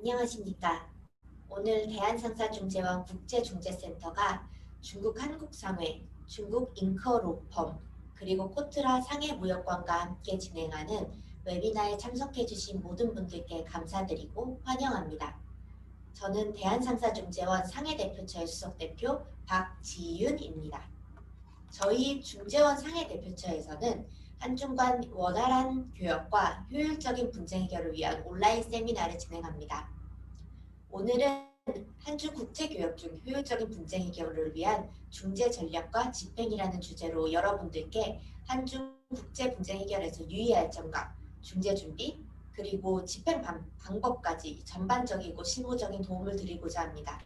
안녕하십니까. 오늘 대한상사중재원 국제중재센터가 중국 한국상회, 중국 잉커로펌, 그리고 코트라 상해무역관과 함께 진행하는 웨비나에 참석해주신 모든 분들께 감사드리고 환영합니다. 저는 대한상사중재원 상해대표처의 수석대표 박지윤입니다. 저희 중재원 상해대표처에서는 한중 간 원활한 교역과 효율적인 분쟁 해결을 위한 온라인 세미나를 진행합니다. 오늘은 한중 국제교역 중 효율적인 분쟁 해결을 위한 중재 전략과 집행이라는 주제로 여러분들께 한중 국제 분쟁 해결에서 유의할 점과 중재 준비 그리고 집행 방법까지 전반적이고 실무적인 도움을 드리고자 합니다.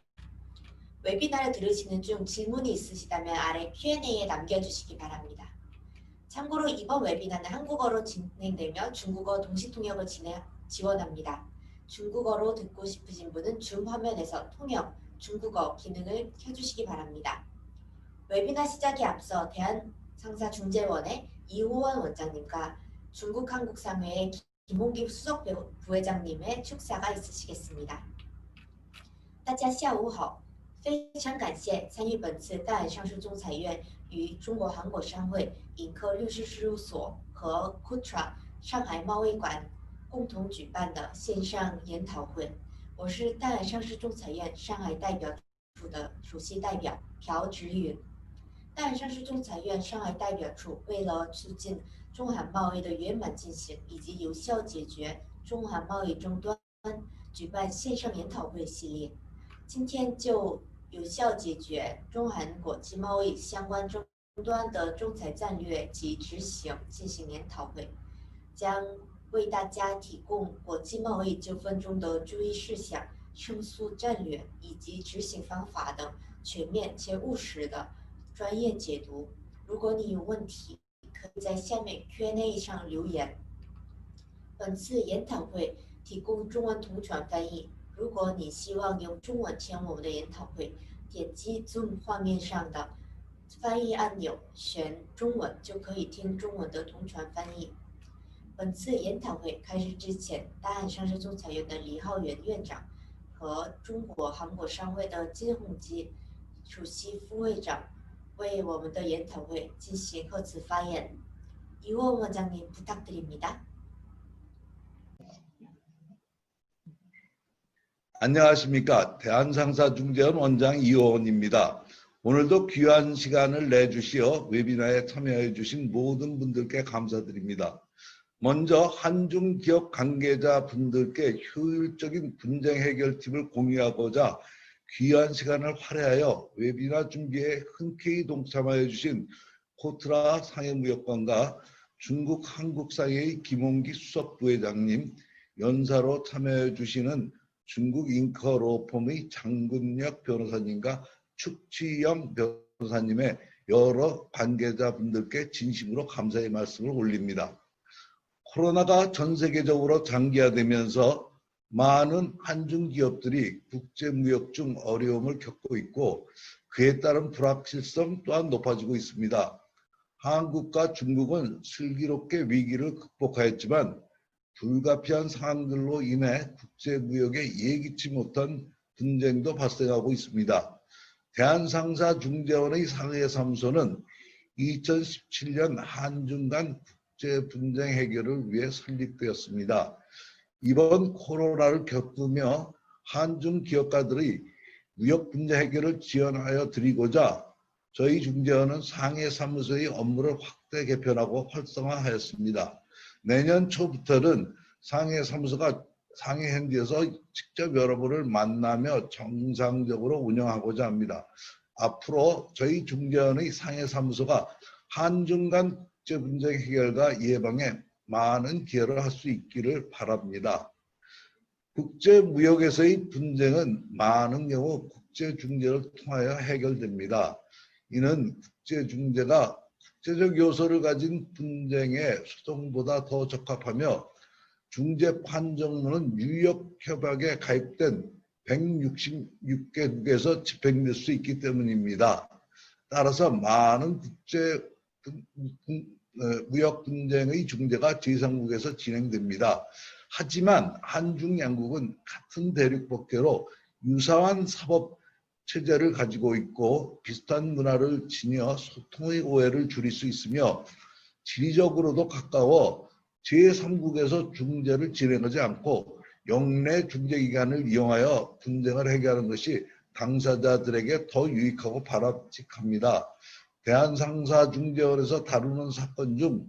웨비나를 들으시는 중 질문이 있으시다면 아래 Q&A에 남겨주시기 바랍니다. 참고로 이번 웨비나는 한국어로 진행되며 중국어 동시통역을 지원합니다. 중국어로 듣고 싶으신 분은 줌 화면에서 통역, 중국어 기능을 켜주시기 바랍니다. 웨비나 시작에 앞서 대한상사중재원의 이호원 원장님과 중국한국상회의 김홍기 수석부회장님의 축사가 있으시겠습니다. 大家下午好，非常感谢参与本次大韩上市仲裁院与中国韩国商会尹科律师事务所和 Kutra 上海贸易馆共同举办的线上研讨会。我是大韩上市仲裁院上海代表处的首席代表朴直云。大韩上市仲裁院上海代表处为了促进中韩贸易的圆满进行以及有效解决中韩贸易争端，举办线上研讨会系列。今天就有效解决中韩国际贸易相关争端的仲裁战略及执行进行研讨会，将为大家提供国际贸易纠纷中的注意事项、胜诉战略以及执行方法等全面且务实的专业解读。如果你有问题，可以在下面 Q&A 上留言。本次研讨会提供中文同传翻译。如果你希望用中文听我们的研讨会，点击 Zoom 画面上的翻译按钮，选中文就可以听中文的同传翻译。本次研讨会开始之前，大韩上市仲裁院的李浩元院长和中国韩国商会的金宏基首席副会长为我们的研讨会进行贺词发言。이호원 원장님 부탁드립니다. 안녕하십니까. 대한상사중재원 원장 이호원입니다. 오늘도 귀한 시간을 내주시어 웨비나에 참여해 주신 모든 분들께 감사드립니다. 먼저 한중 기업 관계자 분들께 효율적인 분쟁 해결 팁을 공유하고자 귀한 시간을 할애하여 웨비나 준비에 흔쾌히 동참하여 주신 코트라 상해무역관과 중국 한국상회의 김홍기 수석부회장님, 연사로 참여해 주시는 중국 잉커로펌의 장근혁 변호사님과 축지영 변호사님의 여러 관계자분들께 진심으로 감사의 말씀을 올립니다. 코로나가 전 세계적으로 장기화되면서 많은 한중 기업들이 국제무역 중 어려움을 겪고 있고 그에 따른 불확실성 또한 높아지고 있습니다. 한국과 중국은 슬기롭게 위기를 극복하였지만 불가피한 상황들로 인해 국제무역에 예기치 못한 분쟁도 발생하고 있습니다. 대한상사중재원의 상해사무소는 2017년 한중 간 국제분쟁 해결을 위해 설립되었습니다. 이번 코로나를 겪으며 한중 기업가들의 무역 분쟁 해결을 지원하여 드리고자 저희 중재원은 상해사무소의 업무를 확대 개편하고 활성화하였습니다. 내년 초부터는 상해사무소가 상해 현지에서 직접 여러분을 만나며 정상적으로 운영하고자 합니다. 앞으로 저희 중재원의 상해사무소가 한중 간 국제분쟁 해결과 예방에 많은 기여를 할 수 있기를 바랍니다. 국제무역에서의 분쟁은 많은 경우 국제중재를 통하여 해결됩니다. 이는 국제중재가 국제적 요소를 가진 분쟁의 소송보다 더 적합하며 중재 판정문은 뉴욕협약에 가입된 166개국에서 집행될 수 있기 때문입니다. 따라서 많은 국제 무역 분쟁의 중재가 제3국에서 진행됩니다. 하지만 한중 양국은 같은 대륙 법계로 유사한 사법 체제를 가지고 있고 비슷한 문화를 지녀 소통의 오해를 줄일 수 있으며 지리적으로도 가까워 제3국에서 중재를 진행하지 않고 영내 중재기관을 이용하여 분쟁을 해결하는 것이 당사자들에게 더 유익하고 바람직합니다. 대한상사중재원에서 다루는 사건 중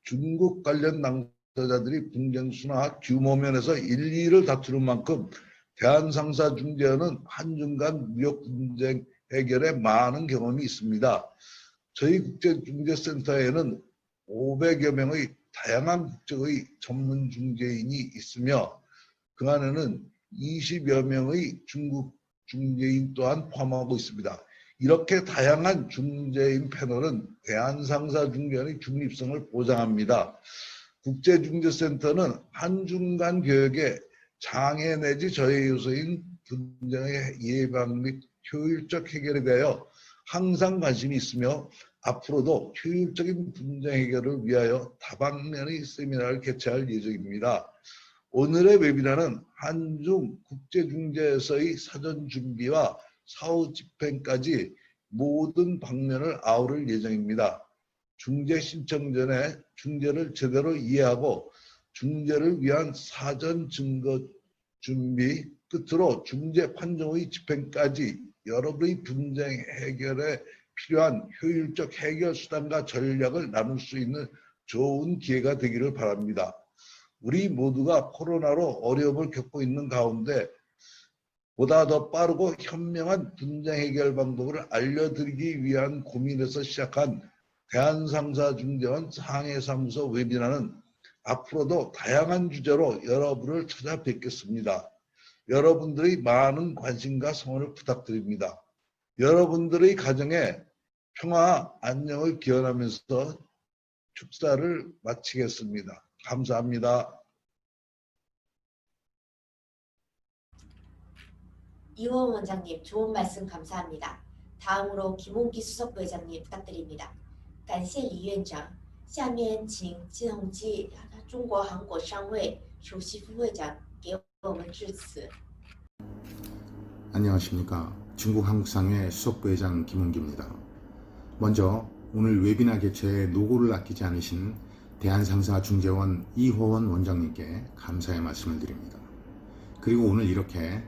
중국 관련 당사자들이 분쟁 수나 규모 면에서 일리를 다투는 만큼 대한상사중재원은 한중 간 무역 분쟁 해결에 많은 경험이 있습니다. 저희 국제중재센터에는 500여 명의 다양한 국적의 전문 중재인이 있으며 그 안에는 20여 명의 중국 중재인 또한 포함하고 있습니다. 이렇게 다양한 중재인 패널은 대한상사중재원의 중립성을 보장합니다. 국제중재센터는 한중 간 교역에 장애 내지 저해 요소인 분쟁의 예방 및 효율적 해결에 대하여 항상 관심이 있으며 앞으로도 효율적인 분쟁 해결을 위하여 다방면의 세미나를 개최할 예정입니다. 오늘의 웨비나는 한중 국제중재에서의 사전 준비와 사후 집행까지 모든 방면을 아우를 예정입니다. 중재 신청 전에 중재를 제대로 이해하고 중재를 위한 사전 증거 준비 끝으로 중재 판정의 집행까지 여러분의 분쟁 해결에 필요한 효율적 해결 수단과 전략을 나눌 수 있는 좋은 기회가 되기를 바랍니다. 우리 모두가 코로나로 어려움을 겪고 있는 가운데 보다 더 빠르고 현명한 분쟁 해결 방법을 알려드리기 위한 고민에서 시작한 대한상사중재원 상해사무소 웨비나는 앞으로도 다양한 주제로 여러분을 찾아뵙겠습니다. 여러분들의 많은 관심과 성원을 부탁드립니다. 여러분들의 가정에 평화, 안녕을 기원하면서 축사를 마치겠습니다. 감사합니다. 이호원 원장님 좋은 말씀 감사합니다. 다음으로 김홍기 수석부회장님 부탁드립니다. 感谢李院长。下面请金鸿基中国韩国商会首席副会长给我们致辞。 안녕하십니까. 중국 한국상회 수석부회장 김홍기입니다. 먼저 오늘 웨비나 개최에 노고를 아끼지 않으신 대한상사중재원 이호원 원장님께 감사의 말씀을 드립니다. 그리고 오늘 이렇게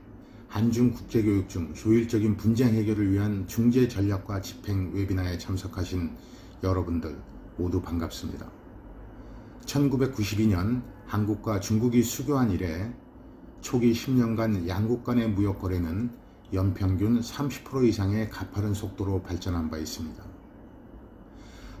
한중 국제교육 중 효율적인 분쟁 해결을 위한 중재 전략과 집행 웨비나에 참석하신 여러분들 모두 반갑습니다. 1992년 한국과 중국이 수교한 이래 초기 10년간 양국 간의 무역 거래는 연평균 30% 이상의 가파른 속도로 발전한 바 있습니다.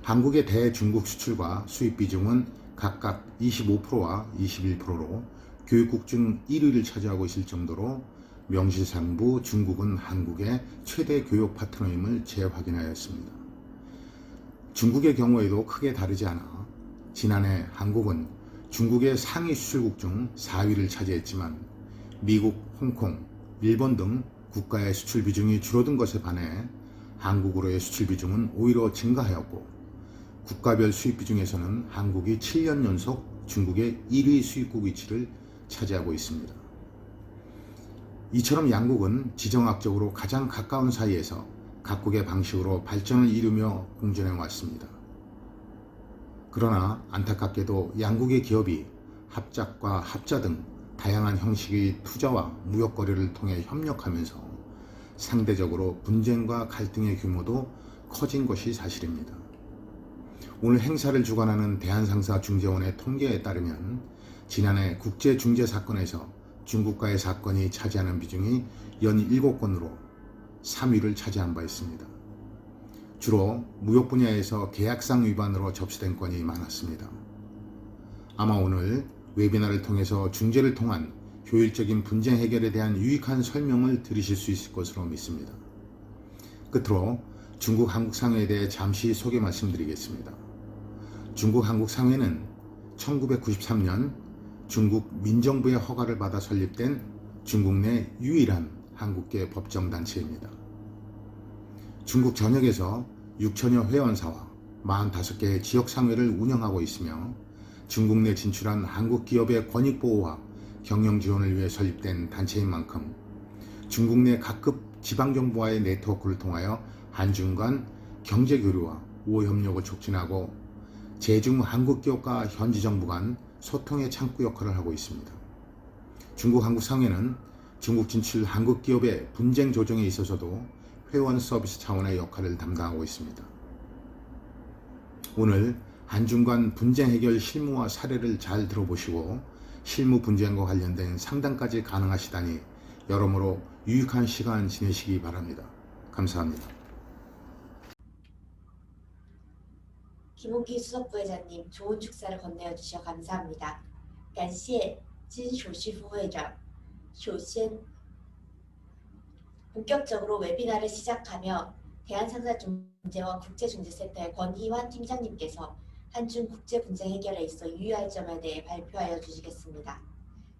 한국의 대중국 수출과 수입 비중은 각각 25%와 21%로 교육국 중 1위를 차지하고 있을 정도로 명실상부 중국은 한국의 최대 교육 파트너임을 재확인하였습니다. 중국의 경우에도 크게 다르지 않아 지난해 한국은 중국의 상위 수출국 중 4위를 차지했지만 미국, 홍콩, 일본 등 국가의 수출 비중이 줄어든 것에 반해 한국으로의 수출 비중은 오히려 증가하였고 국가별 수입 비중에서는 한국이 7년 연속 중국의 1위 수입국 위치를 차지하고 있습니다. 이처럼 양국은 지정학적으로 가장 가까운 사이에서 각국의 방식으로 발전을 이루며 공존해 왔습니다. 그러나 안타깝게도 양국의 기업이 합작과 합자 등 다양한 형식의 투자와 무역 거래를 통해 협력하면서 상대적으로 분쟁과 갈등의 규모도 커진 것이 사실입니다. 오늘 행사를 주관하는 대한상사중재원의 통계에 따르면 지난해 국제중재 사건에서 중국과의 사건이 차지하는 비중이 연 7건으로 3위를 차지한 바 있습니다. 주로 무역 분야에서 계약상 위반으로 접수된 건이 많았습니다. 아마 오늘 웨비나를 통해서 중재를 통한 효율적인 분쟁 해결에 대한 유익한 설명을 들으실 수 있을 것으로 믿습니다. 끝으로 중국 한국상회에 대해 잠시 소개 말씀드리겠습니다. 중국 한국상회는 1993년 중국 민정부의 허가를 받아 설립된 중국 내 유일한 한국계 법정단체입니다. 중국 전역에서 6천여 회원사와 45개의 지역상회를 운영하고 있으며 중국 내 진출한 한국 기업의 권익 보호와 경영 지원을 위해 설립된 단체인 만큼 중국 내 각급 지방정부와의 네트워크를 통하여 한중 간 경제 교류와 우호 협력을 촉진하고 제중 한국 기업과 현지 정부 간 소통의 창구 역할을 하고 있습니다. 중국 한국상회는 중국 진출 한국 기업의 분쟁 조정에 있어서도 회원 서비스 차원의 역할을 담당하고 있습니다. 오늘 한중 간 분쟁 해결 실무와 사례를 잘 들어보시고 실무 분쟁과 관련된 상담까지 가능하시다니 여러모로 유익한 시간 지내시기 바랍니다. 감사합니다. 김홍기 수석부회장님, 좋은 축사를 건네어 주셔 감사합니다. 感谢金首席副会长。首先 본격적으로 웨비나를 시작하며 대한상사중재원 국제중재센터의 권희환 팀장님께서 한중 국제분쟁 해결에 있어 유의할 점에 대해 발표하여 주시겠습니다.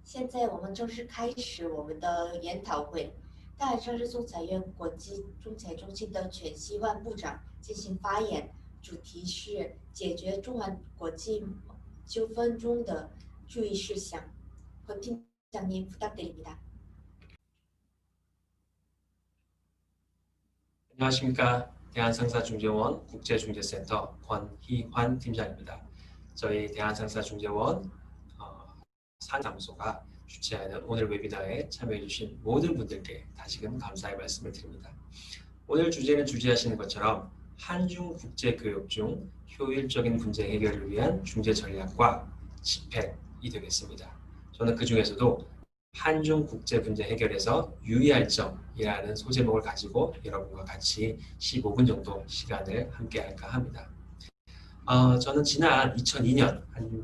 现在我们正式开始我们的研讨会。大韩商事仲裁院国际仲裁中心的全希万部长进行发言，主题是解决中韩国际纠纷中的注意事项。권 팀장님 부탁드립니다. 안녕하십니까. 대한상사중재원 국제중재센터 권희환 팀장입니다. 저희 대한상사중재원 상사무소가 주최하는 오늘 웨비나에 참여해주신 모든 분들께 다시금 감사의 말씀을 드립니다. 오늘 주제는 주재하시는 것처럼 한중 국제교역 중 효율적인 분쟁 해결을 위한 중재 전략과 집행이 되겠습니다. 저는 그 중에서도 한중 국제 분쟁 해결에서 유의할 점이라는 소제목을 가지고 여러분과 같이 15분 정도 시간을 함께 할까 합니다. 저는 지난 2002년,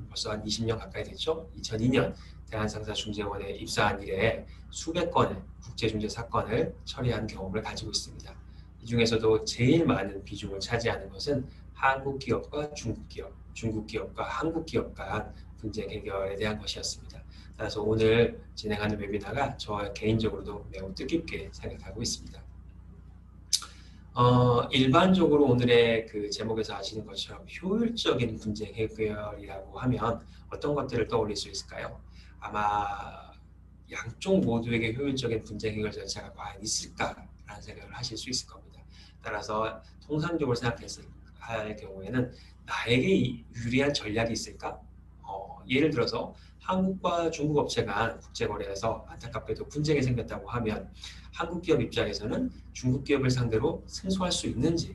벌써 한 20년 가까이 됐죠? 2002년 대한상사중재원에 입사한 이래 수백 건의 국제중재 사건을 처리한 경험을 가지고 있습니다. 이 중에서도 제일 많은 비중을 차지하는 것은 한국 기업과 중국 기업, 중국 기업과 한국 기업 간 분쟁 해결에 대한 것이었습니다. 따라서 오늘 진행하는 웨비나가 저 개인적으로도 매우 뜻깊게 생각하고 있습니다. 일반적으로 오늘의 그 제목에서 아시는 것처럼 효율적인 분쟁 해결이라고 하면 어떤 것들을 떠올릴 수 있을까요? 아마 양쪽 모두에게 효율적인 분쟁 해결 절차가 과연 있을까라는 생각을 하실 수 있을 겁니다. 따라서 통상적으로 생각했을 경우에는 나에게 유리한 전략이 있을까? 예를 들어서 한국과 중국 업체 간 국제거래에서 안타깝게도 분쟁이 생겼다고 하면 한국 기업 입장에서는 중국 기업을 상대로 승소할 수 있는지,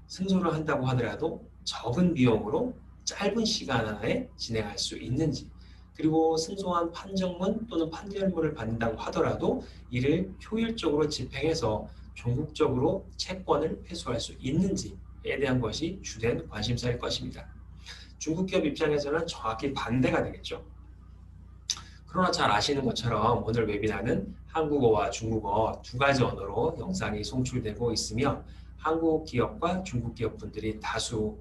승소를 한다고 하더라도 적은 비용으로 짧은 시간 안에 진행할 수 있는지, 그리고 승소한 판정문 또는 판결문을 받는다고 하더라도 이를 효율적으로 집행해서 종국적으로 채권을 회수할 수 있는지에 대한 것이 주된 관심사일 것입니다. 중국 기업 입장에서는 정확히 반대가 되겠죠. 그러나 잘 아시는 것처럼 오늘 웨비나는 한국어와 중국어 두 가지 언어로 영상이 송출되고 있으며 한국 기업과 중국 기업 분들이 다수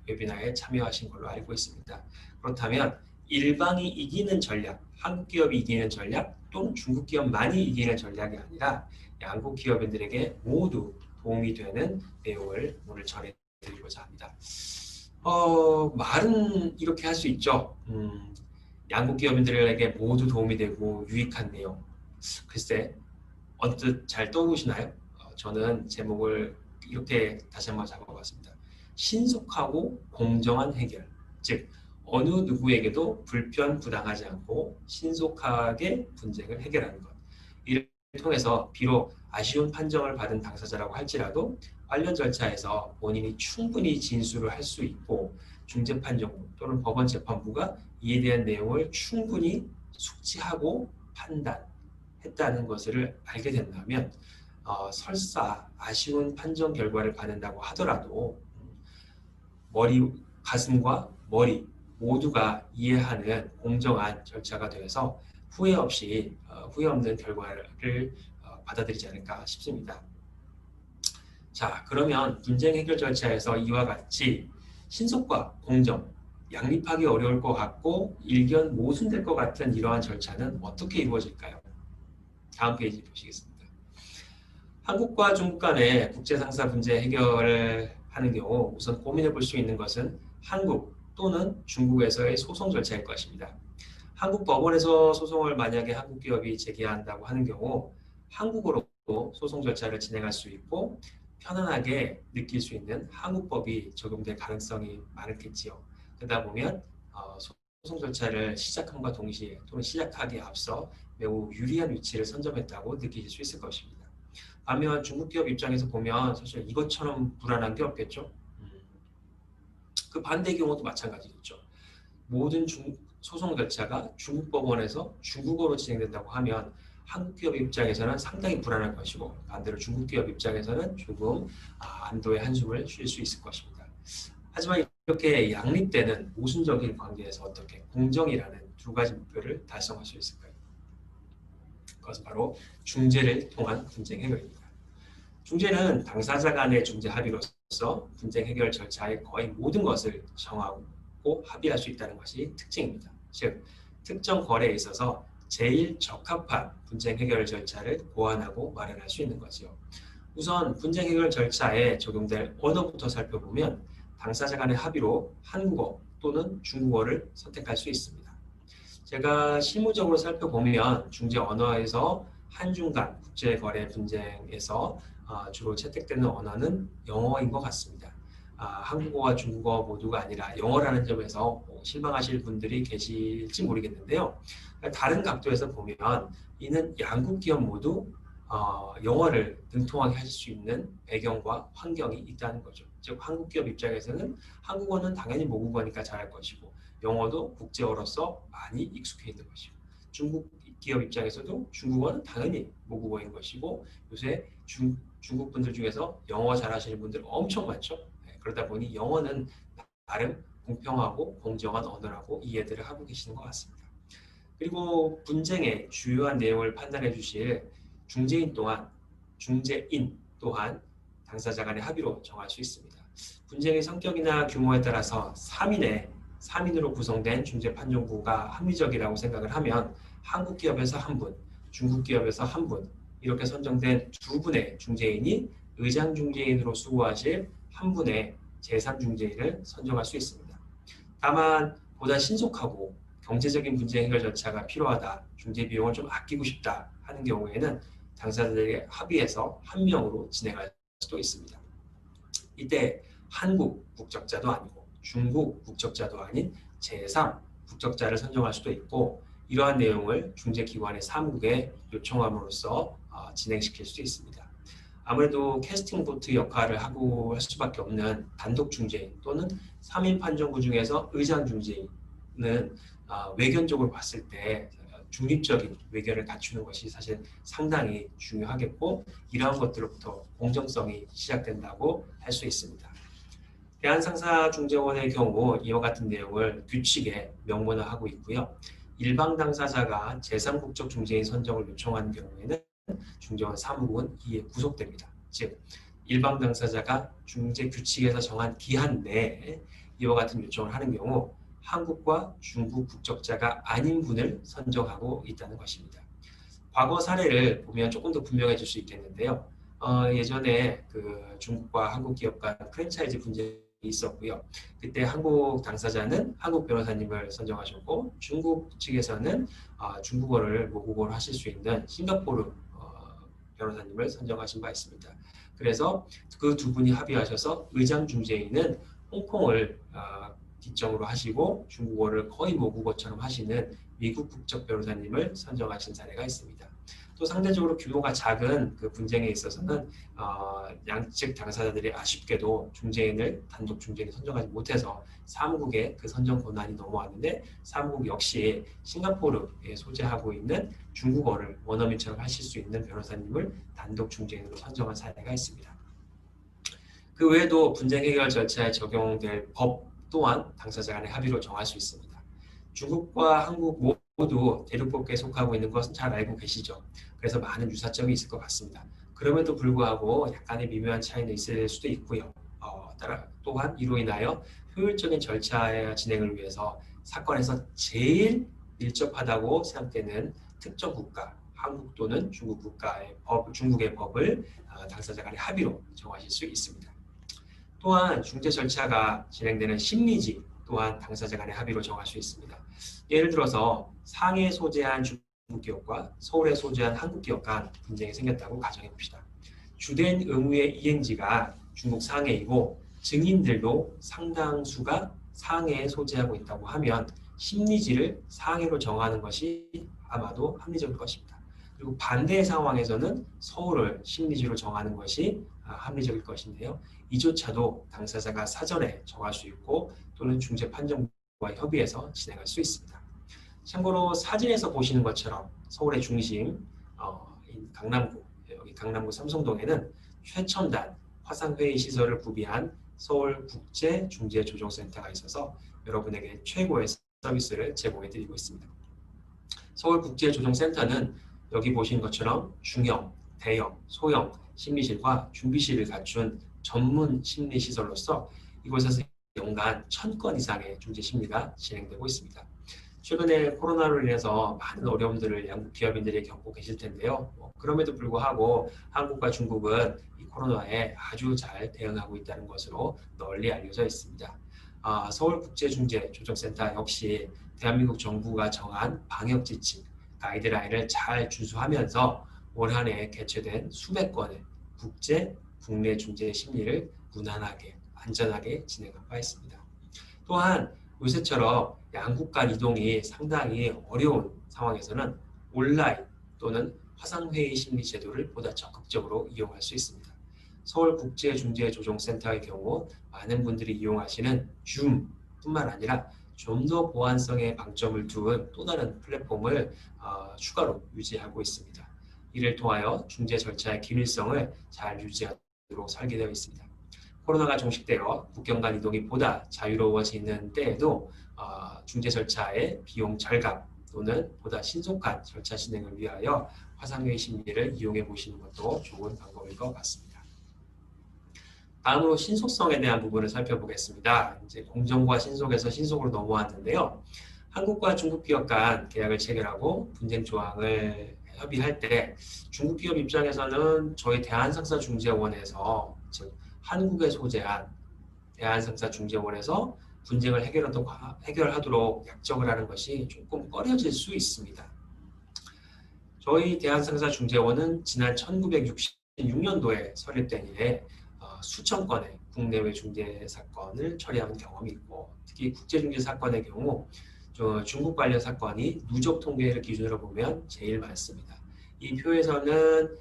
웨비나에 참여하신 걸로 알고 있습니다. 그렇다면 일방이 이기는 전략, 한국 기업이 이기는 전략 또는 중국 기업만이 이기는 전략이 아니라 양국 기업인들에게 모두 도움이 되는 내용을 오늘 전해드리고자 합니다. 말은 이렇게 할 수 있죠. 양국 기업인들에게 모두 도움이 되고 유익한 내용. 글쎄, 언뜻 잘 떠오르시나요? 저는 제목을 이렇게 다시 한번 잡아봤습니다. 신속하고 공정한 해결. 즉, 어느 누구에게도 불편, 부당하지 않고 신속하게 분쟁을 해결하는 것. 이를 통해서 비록 아쉬운 판정을 받은 당사자라고 할지라도 관련 절차에서 본인이 충분히 진술을 할 수 있고 중재판정부 또는 법원재판부가 이에 대한 내용을 충분히 숙지하고 판단했다는 것을 알게 된다면 설사 아쉬운 판정 결과를 받는다고 하더라도 가슴과 머리 모두가 이해하는 공정한 절차가 되어서 후회 없는 결과를 받아들이지 않을까 싶습니다. 자, 그러면 분쟁 해결 절차에서 이와 같이 신속과 공정, 양립하기 어려울 것 같고 일견 모순될 것 같은 이러한 절차는 어떻게 이루어질까요? 다음 페이지 보시겠습니다. 한국과 중국 간의 국제상사 분쟁 해결을 하는 경우 우선 고민해 볼 수 있는 것은 한국, 또는 중국에서의 소송 절차일 것입니다. 한국 법원에서 소송을 만약에 한국 기업이 제기한다고 하는 경우 한국어로 소송 절차를 진행할 수 있고 편안하게 느낄 수 있는 한국법이 적용될 가능성이 많겠지요. 그러다 보면 소송 절차를 시작함과 동시에 또는 시작하기에 앞서 매우 유리한 위치를 선점했다고 느끼실 수 있을 것입니다. 반면 중국 기업 입장에서 보면 사실 이것처럼 불안한 게 없겠죠. 그 반대 경우도 마찬가지겠죠. 모든 소송 절차가 중국 법원에서 중국어로 진행된다고 하면 한국 기업 입장에서는 상당히 불안할 것이고 반대로 중국 기업 입장에서는 조금 안도의 한숨을 쉴 수 있을 것입니다. 하지만 이렇게 양립되는 모순적인 관계에서 어떻게 공정이라는 두 가지 목표를 달성할 수 있을까요? 그것은 바로 중재를 통한 분쟁 해결입니다. 중재는 당사자 간의 중재 합의로서 분쟁 해결 절차의 거의 모든 것을 정하고 합의할 수 있다는 것이 특징입니다. 즉, 특정 거래에 있어서 제일 적합한 분쟁 해결 절차를 고안하고 마련할 수 있는 거죠. 우선 분쟁 해결 절차에 적용될 언어부터 살펴보면 당사자 간의 합의로 한국어 또는 중국어를 선택할 수 있습니다. 제가 실무적으로 살펴보면 중재 언어에서 한중 간 국제거래 분쟁에서 주로 채택되는 언어는 영어인 것 같습니다. 한국어와 중국어 모두가 아니라 영어라는 점에서 실망하실 분들이 계실지 모르겠는데요. 다른 각도에서 보면 이는 양국 기업 모두 영어를 능통하게 하실 수 있는 배경과 환경이 있다는 거죠. 즉 한국 기업 입장에서는 한국어는 당연히 모국어니까 잘할 것이고 영어도 국제어로서 많이 익숙해 있는 것이고 중국 기업 입장에서도 중국어는 당연히 모국어인 것이고 요새 중국 분들 중에서 영어 잘하시는 분들 엄청 많죠. 그러다 보니 영어는 나름 공평하고 공정한 언어라고 이해들을 하고 계시는 것 같습니다. 그리고 분쟁의 주요한 내용을 판단해 주실 중재인 또한 당사자 간의 합의로 정할 수 있습니다. 분쟁의 성격이나 규모에 따라서 3인으로 구성된 중재판정부가 합리적이라고 생각을 하면 한국 기업에서 한 분, 중국 기업에서 한 분 이렇게 선정된 두 분의 중재인이 의장 중재인으로 수고하실 한 분의 제3중재인을 선정할 수 있습니다. 다만 보다 신속하고 경제적인 분쟁 해결 절차가 필요하다, 중재 비용을 좀 아끼고 싶다 하는 경우에는 당사자들에게 합의해서 한 명으로 진행할 수도 있습니다. 이때 한국 국적자도 아니고 중국 국적자도 아닌 제3 국적자를 선정할 수도 있고 이러한 내용을 중재기관의 사무국에 요청함으로써 진행시킬 수 있습니다. 아무래도 캐스팅 보트 역할을 하고 할 수밖에 없는 단독 중재인 또는 3인 판정부 중에서 의장 중재인은 외견적으로 봤을 때 중립적인 외견을 갖추는 것이 사실 상당히 중요하겠고 이러한 것들로부터 공정성이 시작된다고 할 수 있습니다. 대한상사중재원의 경우 이와 같은 내용을 규칙에 명문화하고 있고요. 일방 당사자가 제3국적 중재인 선정을 요청하는 경우에는 중재원 사무국은 이에 구속됩니다. 즉 일방 당사자가 중재 규칙에서 정한 기한 내에 이와 같은 요청을 하는 경우 한국과 중국 국적자가 아닌 분을 선정하고 있다는 것입니다. 과거 사례를 보면 조금 더 분명해질 수 있겠는데요. 예전에 그 중국과 한국 기업 간 프랜차이즈 분쟁이 있었고요. 그때 한국 당사자는 한국 변호사님을 선정하셨고 중국 측에서는 중국어를 모국어로 하실 수 있는 싱가포르 변호사님을 선정하신 바 있습니다. 그래서 그 두 분이 합의하셔서 의장 중재인은 홍콩을 기점으로 하시고 중국어를 거의 모국어처럼 하시는 미국 국적 변호사님을 선정하신 사례가 있습니다. 또 상대적으로 규모가 작은 그 분쟁에 있어서는 양측 당사자들이 아쉽게도 중재인을 단독 중재인을 선정하지 못해서 사무국에 그 선정 권한이 넘어왔는데 사무국 역시 싱가포르에 소재하고 있는 중국어를 원어민처럼 하실 수 있는 변호사님을 단독 중재인으로 선정한 사례가 있습니다. 그 외에도 분쟁 해결 절차에 적용될 법 또한 당사자 간의 합의로 정할 수 있습니다. 중국과 한국 모두 대륙법계에 속하고 있는 것은 잘 알고 계시죠. 그래서 많은 유사점이 있을 것 같습니다. 그럼에도 불구하고 약간의 미묘한 차이는 있을 수도 있고요. 또한 이로 인하여 효율적인 절차의 진행을 위해서 사건에서 제일 밀접하다고 생각되는 특정 국가, 한국 또는 중국 국가의 중국의 법을 당사자 간의 합의로 정하실 수 있습니다. 또한 중재 절차가 진행되는 심리지 또한 당사자 간의 합의로 정할 수 있습니다. 예를 들어서 상해에 소재한 중국 기업과 서울에 소재한 한국 기업 간 분쟁이 생겼다고 가정해 봅시다. 주된 의무의 이행지가 중국 상해이고 증인들도 상당수가 상해에 소재하고 있다고 하면 심리지를 상해로 정하는 것이 아마도 합리적일 것입니다. 그리고 반대의 상황에서는 서울을 심리지로 정하는 것이 합리적일 것인데요. 이조차도 당사자가 사전에 정할 수 있고 또는 중재 판정부와 협의해서 진행할 수 있습니다. 참고로 사진에서 보시는 것처럼 서울의 중심 강남구, 여기 강남구 삼성동에는 최첨단 화상회의 시설을 구비한 서울국제중재조정센터가 있어서 여러분에게 최고의 서비스를 제공해드리고 있습니다. 서울국제조정센터는 여기 보신 것처럼 중형, 대형, 소형 심리실과 준비실을 갖춘 전문 심리시설로서 이곳에서 연간 1000건 이상의 중재 심리가 진행되고 있습니다. 최근에 코로나로 인해서 많은 어려움들을 양국 기업인들이 겪고 계실 텐데요. 그럼에도 불구하고 한국과 중국은 이 코로나에 아주 잘 대응하고 있다는 것으로 널리 알려져 있습니다. 서울국제중재조정센터 역시 대한민국 정부가 정한 방역지침, 가이드라인을 잘 준수하면서 올 한 해 개최된 수백 건의 국제, 국내 중재 심리를 무난하게, 안전하게 진행한 바 있습니다. 또한 요새처럼 양국 간 이동이 상당히 어려운 상황에서는 온라인 또는 화상회의 심리 제도를 보다 적극적으로 이용할 수 있습니다. 서울국제중재조정센터의 경우 많은 분들이 이용하시는 줌뿐만 아니라 좀 더 보안성에 방점을 둔 또 다른 플랫폼을 추가로 유지하고 있습니다. 이를 통하여 중재 절차의 기밀성을 잘 유지하도록 설계되어 있습니다. 코로나가 종식되어 국경 간 이동이 보다 자유로워지는 때에도 중재 절차의 비용 절감 또는 보다 신속한 절차 진행을 위하여 화상회의 심리를 이용해 보시는 것도 좋은 방법일 것 같습니다. 다음으로 신속성에 대한 부분을 살펴보겠습니다. 이제 공정과 신속에서 신속으로 넘어왔는데요. 한국과 중국 기업 간 계약을 체결하고 분쟁 조항을 협의할 때 중국 기업 입장에서는 저희 대한상사중재원에서 즉 한국에 소재한 대한상사중재원에서 분쟁을 해결하도록 약정을 하는 것이 조금 꺼려질 수 있습니다. 저희 대한상사중재원은 지난 1966년도에 설립된 이래 수천 건의 국내외 중재 사건을 처리한 경험이 있고 특히 국제중재 사건의 경우 중국 관련 사건이 누적 통계를 기준으로 보면 제일 많습니다. 이 표에서는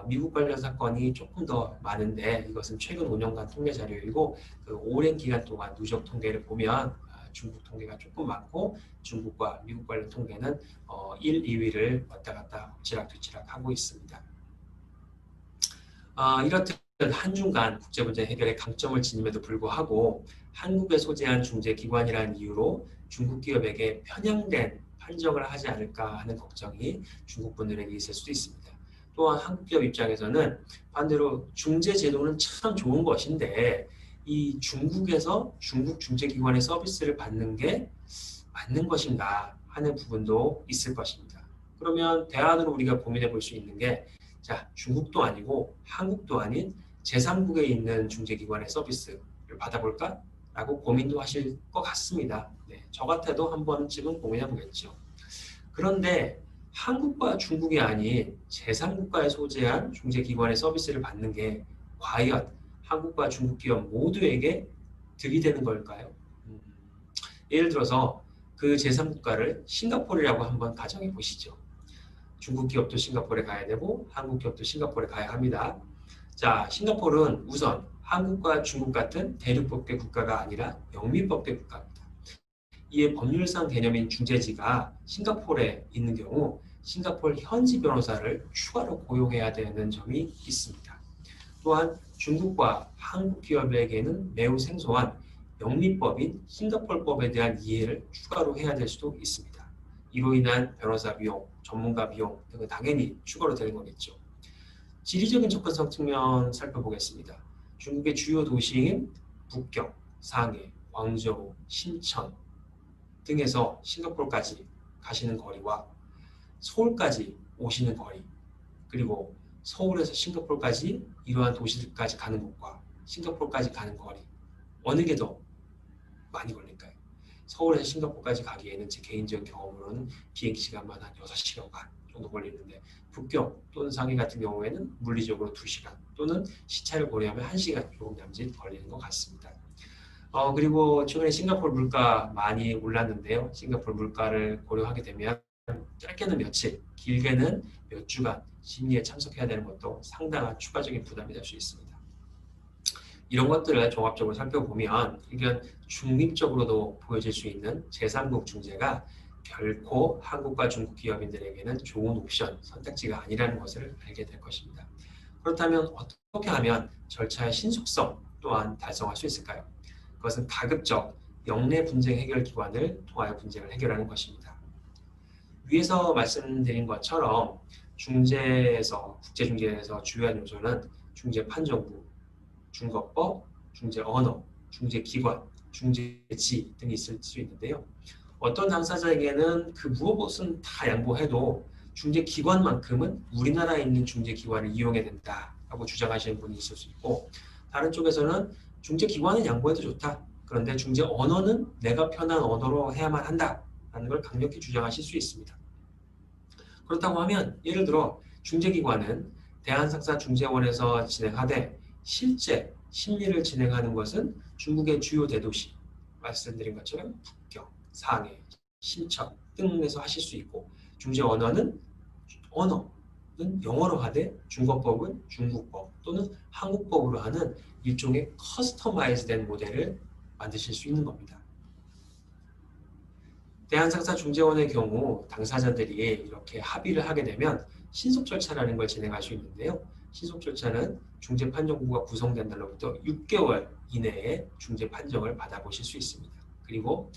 미국 관련 사건이 조금 더 많은데 이것은 최근 5년간 통계 자료이고 그 오랜 기간 동안 누적 통계를 보면 중국 통계가 조금 많고 중국과 미국 관련 통계는 1, 2위를 왔다 갔다 엎치락뒤치락 하고 있습니다. 이렇듯 한중 간 국제분쟁 해결의 강점을 지님에도 불구하고 한국에 소재한 중재기관이라는 이유로 중국 기업에게 편향된 판정을 하지 않을까 하는 걱정이 중국 분들에게 있을 수도 있습니다. 또한 한국 기업 입장에서는 반대로 중재 제도는 참 좋은 것인데 이 중국에서 중국 중재기관의 서비스를 받는 게 맞는 것인가 하는 부분도 있을 것입니다. 그러면 대안으로 우리가 고민해 볼 수 있는 게 자, 중국도 아니고 한국도 아닌 제3국에 있는 중재기관의 서비스를 받아볼까? 라고 고민도 하실 것 같습니다. 네, 저 같아도 한 번쯤은 고민해 보겠죠. 그런데 한국과 중국이 아닌 제3국가에 소재한 중재기관의 서비스를 받는 게 과연 한국과 중국 기업 모두에게 득이 되는 걸까요? 예를 들어서 그 제3국가를 싱가포르라고 한번 가정해 보시죠. 중국 기업도 싱가포르에 가야 되고 한국 기업도 싱가포르에 가야 합니다. 자, 싱가포르는 우선 한국과 중국 같은 대륙법계 국가가 아니라 영미법계 국가입니다. 이에 법률상 개념인 중재지가 싱가포르에 있는 경우 싱가포르 현지 변호사를 추가로 고용해야 되는 점이 있습니다. 또한 중국과 한국 기업에게는 매우 생소한 영미법인 싱가포르법에 대한 이해를 추가로 해야 될 수도 있습니다. 이로 인한 변호사 비용, 전문가 비용 등은 당연히 추가로 되는 거겠죠. 지리적인 접근성 측면 살펴보겠습니다. 중국의 주요 도시인 북경, 상해, 광저우, 심천 등에서 싱가포르까지 가시는 거리와 서울까지 오시는 거리, 그리고 서울에서 싱가포르까지 이러한 도시까지 가는 곳과 싱가포르까지 가는 거리 어느 게 더 많이 걸릴까요? 서울에서 싱가포르까지 가기에는 제 개인적인 경험으로는 비행시간만 한 6시간 반 정도 걸리는데 북경 또는 상해 같은 경우에는 물리적으로 2시간 또는 시차를 고려하면 1시간 조금 남짓 걸리는 것 같습니다. 그리고 최근에 싱가포르 물가 많이 올랐는데요. 싱가포르 물가를 고려하게 되면 짧게는 며칠, 길게는 몇 주간 심리에 참석해야 되는 것도 상당한 추가적인 부담이 될 수 있습니다. 이런 것들을 종합적으로 살펴보면 이건 중립적으로도 보여질 수 있는 제3국 중재가 결코 한국과 중국 기업인들에게는 좋은 옵션, 선택지가 아니라는 것을 알게 될 것입니다. 그렇다면 어떻게 하면 절차의 신속성 또한 달성할 수 있을까요? 그것은 가급적 영내 분쟁 해결 기관을 통하여 분쟁을 해결하는 것입니다. 위에서 말씀드린 것처럼 국제중재에서 주요한 요소는 중재판정부, 중거법, 중재언어, 중재기관, 중재지 등이 있을 수 있는데요. 어떤 당사자에게는 그 무엇은 다 양보해도 중재기관만큼은 우리나라에 있는 중재기관을 이용해야 된다라고 주장하시는 분이 있을 수 있고, 다른 쪽에서는 중재기관은 양보해도 좋다. 그런데 중재언어는 내가 편한 언어로 해야만 한다라는 걸 강력히 주장하실 수 있습니다. 그렇다고 하면 예를 들어 중재기관은 대한상사중재원에서 진행하되 실제 심리를 진행하는 것은 중국의 주요 대도시, 말씀드린 것처럼 북경, 상해, 신천 등에서 하실 수 있고, 중재 언어는 영어로 하되 중거법은 중국법 또는 한국법으로 하는 일종의 커스터마이즈된 모델을 만드실 수 있는 겁니다. 대한상사중재원의 경우 당사자들이 이렇게 합의를 하게 되면 신속 절차라는 걸 진행할 수 있는데요. 신속 절차는 중재판정부가 구성된 날로부터 6개월 이내에 중재 판정을 받아보실 수 있습니다. 그리고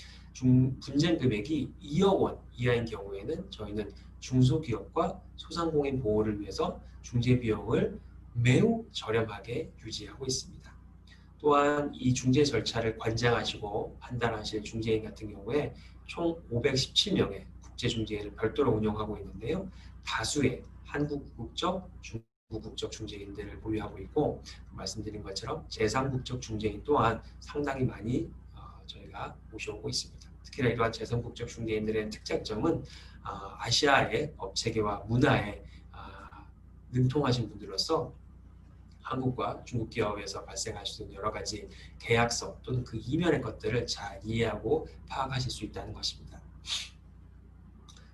분쟁 금액이 2억 원 이하인 경우에는 저희는 중소기업과 소상공인 보호를 위해서 중재 비용을 매우 저렴하게 유지하고 있습니다. 또한 이 중재 절차를 관장하시고 판단하실 중재인 같은 경우에 총 517명의 국제중재인을 별도로 운영하고 있는데요. 다수의 한국 국적, 중국 국적 중재인들을 보유하고 있고, 말씀드린 것처럼 제3국적 중재인 또한 상당히 많이 저희가 모셔오고 있습니다. 특히나 이러한 제3국적 중재인들의 특장점은 아시아의 업체계와 문화에 능통하신 분들로서 한국과 중국 기업에서 발생할 수 있는 여러 가지 계약서 또는 그 이면의 것들을 잘 이해하고 파악하실 수 있다는 것입니다.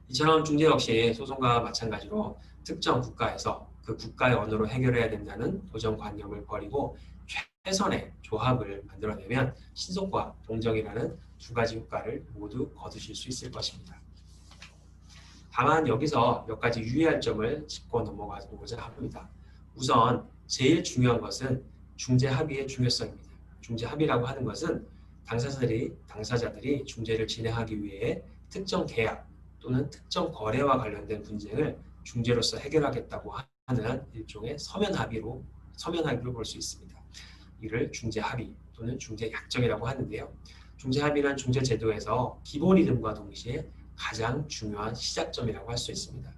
이처럼 중재 역시 소송과 마찬가지로 특정 국가에서 그 국가의 언어로 해결해야 된다는 고정관념을 버리고 최선의 조합을 만들어내면 신속과 공정이라는 두 가지 효과를 모두 거두실 수 있을 것입니다. 다만 여기서 몇 가지 유의할 점을 짚고 넘어가고자 합니다. 우선 제일 중요한 것은 중재 합의의 중요성입니다. 중재 합의라고 하는 것은 당사자들이 중재를 진행하기 위해 특정 계약 또는 특정 거래와 관련된 분쟁을 중재로서 해결하겠다고 하는 일종의 서면 합의로 볼 수 있습니다. 이를 중재 합의 또는 중재 약정이라고 하는데요. 중재 합의는 중재 제도에서 기본 이름과 동시에 가장 중요한 시작점이라고 할 수 있습니다.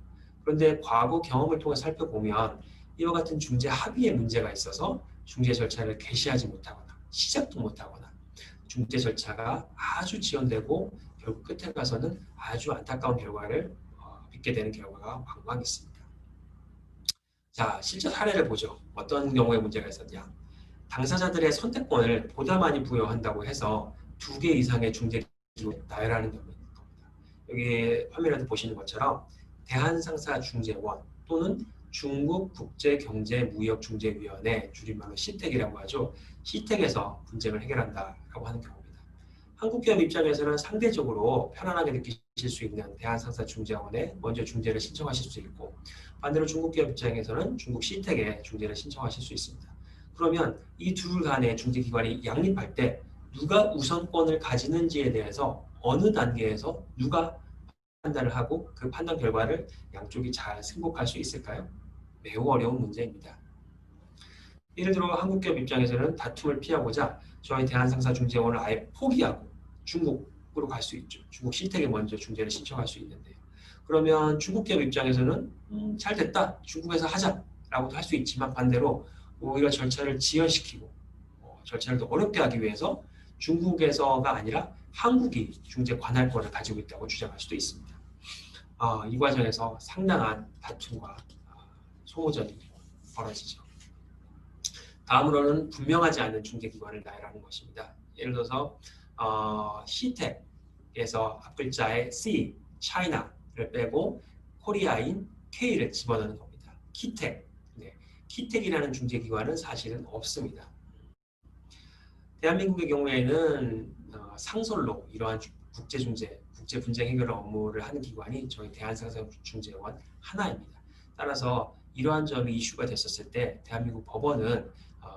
그런데 과거 경험을 통해 살펴보면 이와 같은 중재 합의에 문제가 있어서 중재 절차를 개시하지 못하거나 시작도 못하거나 중재 절차가 아주 지연되고 결국 끝에 가서는 아주 안타까운 결과를 빚게 되는 경우가 왕왕 있습니다. 자, 실제 사례를 보죠. 어떤 경우에 문제가 있었냐. 당사자들의 선택권을 보다 많이 부여한다고 해서 2개 이상의 중재 기구를 나열하는 경우가 있는 겁니다. 여기 화면에도 보시는 것처럼 대한상사중재원 또는 중국국제경제무역중재위원회, 줄임말로 시택이라고 하죠. 시택에서 분쟁을 해결한다라고 하는 경우입니다. 한국 기업 입장에서는 상대적으로 편안하게 느끼실 수 있는 대한상사중재원에 먼저 중재를 신청하실 수 있고, 반대로 중국 기업 입장에서는 중국 시택에 중재를 신청하실 수 있습니다. 그러면 이 둘 간의 중재기관이 양립할 때 누가 우선권을 가지는지에 대해서 어느 단계에서 누가 판단을 하고 그 판단 결과를 양쪽이 잘 승복할 수 있을까요? 매우 어려운 문제입니다. 예를 들어 한국 기업 입장에서는 다툼을 피하고자 저희 대한상사중재원을 아예 포기하고 중국으로 갈 수 있죠. 중국 시택에 먼저 중재를 신청할 수 있는데요. 그러면 중국 기업 입장에서는 잘 됐다, 중국에서 하자라고도 할 수 있지만, 반대로 오히려 절차를 지연시키고 절차를 더 어렵게 하기 위해서 중국에서가 아니라 한국이 중재 관할권을 가지고 있다고 주장할 수도 있습니다. 이 과정에서 상당한 다툼과 소모전이 벌어지죠. 다음으로는 분명하지 않은 중재기관을 나열하는 것입니다. 예를 들어서 시텍에서 앞글자에 C, China를 빼고 코리아인 K를 집어넣는 겁니다. 키텍, 키텍이라는 중재기관은 사실은 없습니다. 대한민국의 경우에는 상설로 이러한 국제중재, 국제분쟁 해결 업무를 하는 기관이 저희 대한상사중재원 하나입니다. 따라서 이러한 점이 이슈가 됐었을 때 대한민국 법원은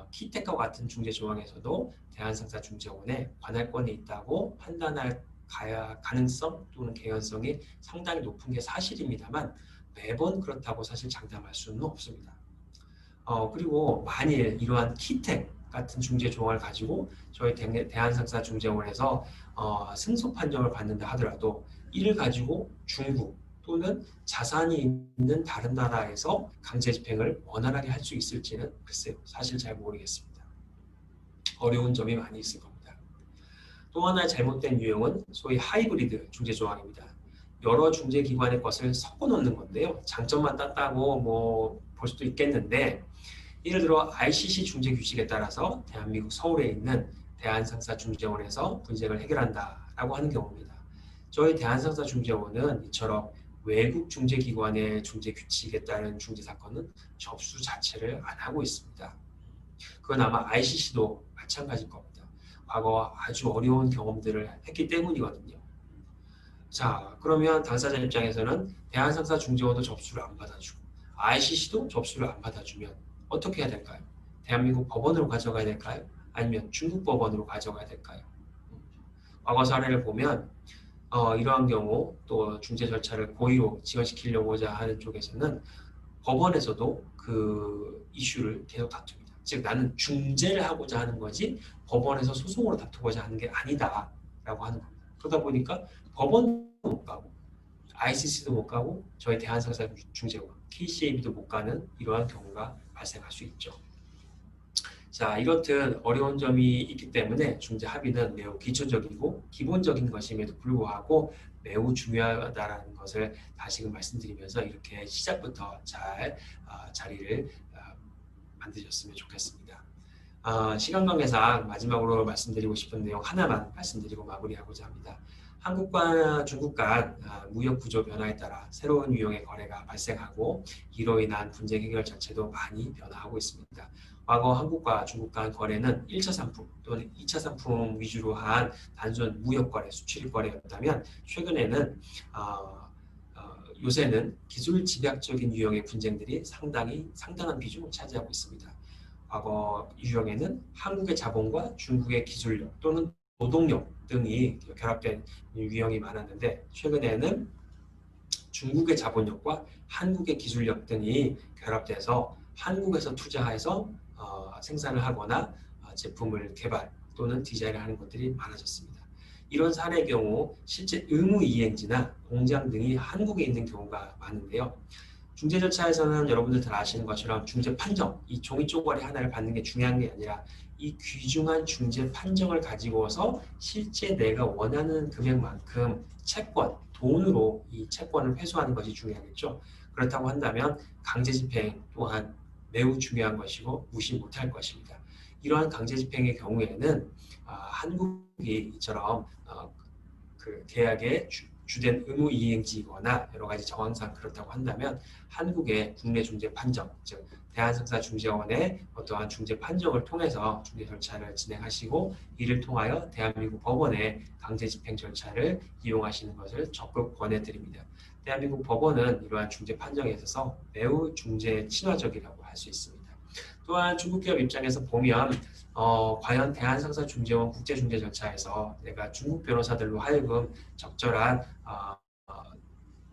키텍과 같은 중재 조항에서도 대한상사중재원의 관할권이 있다고 판단할 가능성 또는 개연성이 상당히 높은 게 사실입니다만 매번 그렇다고 사실 장담할 수는 없습니다. 그리고 만일 이러한 키텍 같은 중재 조항을 가지고 저희 대한상사중재원에서 승소 판정을 받는다 하더라도 이를 가지고 중국 또는 자산이 있는 다른 나라에서 강제 집행을 원활하게 할 수 있을지는 글쎄요, 사실 잘 모르겠습니다. 어려운 점이 많이 있을 겁니다. 또 하나의 잘못된 유형은 소위 하이브리드 중재 조항입니다. 여러 중재기관의 것을 섞어 놓는 건데요. 장점만 땄다고 볼 수도 있겠는데 예를 들어 ICC 중재 규칙에 따라서 대한민국 서울에 있는 대한상사중재원에서 분쟁을 해결한다라고 하는 경우입니다. 저희 대한상사중재원은 이처럼 외국 중재기관의 중재 규칙에 따른 중재 사건은 접수 자체를 안 하고 있습니다. 그건 아마 ICC도 마찬가지일 겁니다. 과거 아주 어려운 경험들을 했기 때문이거든요. 자, 그러면 당사자 입장에서는 대한상사중재원도 접수를 안 받아주고 ICC도 접수를 안 받아주면 어떻게 해야 될까요? 대한민국 법원으로 가져가야 될까요? 아니면 중국 법원으로 가져가야 될까요? 과거 사례를 보면 이러한 경우 또 중재 절차를 고의로 지연시키려고자 하는 쪽에서는 법원에서도 그 이슈를 계속 다툽니다. 즉 나는 중재를 하고자 하는 거지 법원에서 소송으로 다투고자 하는 게 아니다라고 하는 겁니다. 그러다 보니까 법원도 못 가고 ICC도 못 가고 저희 대한상사중재원, KCAB도 못 가는 이러한 경우가 발생할 수 있죠. 자, 이렇듯 어려운 점이 있기 때문에 중재 합의는 매우 기초적이고 기본적인 것임에도 불구하고 매우 중요하다는 것을 다시금 말씀드리면서 이렇게 시작부터 잘 자리를 만드셨으면 좋겠습니다. 시간 관계상 마지막으로 말씀드리고 싶은 내용 하나만 말씀드리고 마무리하고자 합니다. 한국과 중국 간 무역 구조 변화에 따라 새로운 유형의 거래가 발생하고 이로 인한 분쟁 해결 자체도 많이 변화하고 있습니다. 과거 한국과 중국 간 거래는 1차 상품 또는 2차 상품 위주로 한 단순 무역 거래, 수출 거래였다면 최근에는 요새는 기술 집약적인 유형의 분쟁들이 상당한 비중을 차지하고 있습니다. 과거 유형에는 한국의 자본과 중국의 기술력 또는 노동력 등이 결합된 유형이 많았는데 최근에는 중국의 자본력과 한국의 기술력 등이 결합돼서 한국에서 투자해서 생산을 하거나 제품을 개발 또는 디자인을 하는 것들이 많아졌습니다. 이런 사례의 경우 실제 의무 이행지나 공장 등이 한국에 있는 경우가 많은데요. 중재 절차에서는 여러분들 잘 아시는 것처럼 중재 판정, 이 종이 쪼가리 하나를 받는 게 중요한 게 아니라 이 귀중한 중재 판정을 가지고서 실제 내가 원하는 금액만큼 채권, 돈으로 이 채권을 회수하는 것이 중요하겠죠. 그렇다고 한다면 강제 집행 또한 매우 중요한 것이고 무시 못할 것입니다. 이러한 강제 집행의 경우에는 한국이 이처럼 그 계약의 주된 의무 이행지이거나 여러 가지 정황상 그렇다고 한다면 한국의 국내 중재 판정, 즉 대한상사중재원의 어떠한 중재 판정을 통해서 중재 절차를 진행하시고 이를 통하여 대한민국 법원의 강제 집행 절차를 이용하시는 것을 적극 권해드립니다. 대한민국 법원은 이러한 중재 판정에 있어서 매우 중재 친화적이라고 할 수 있습니다. 또한 중국 기업 입장에서 보면 과연 대한상사중재원 국제중재 절차에서 내가 중국 변호사들로 하여금 적절한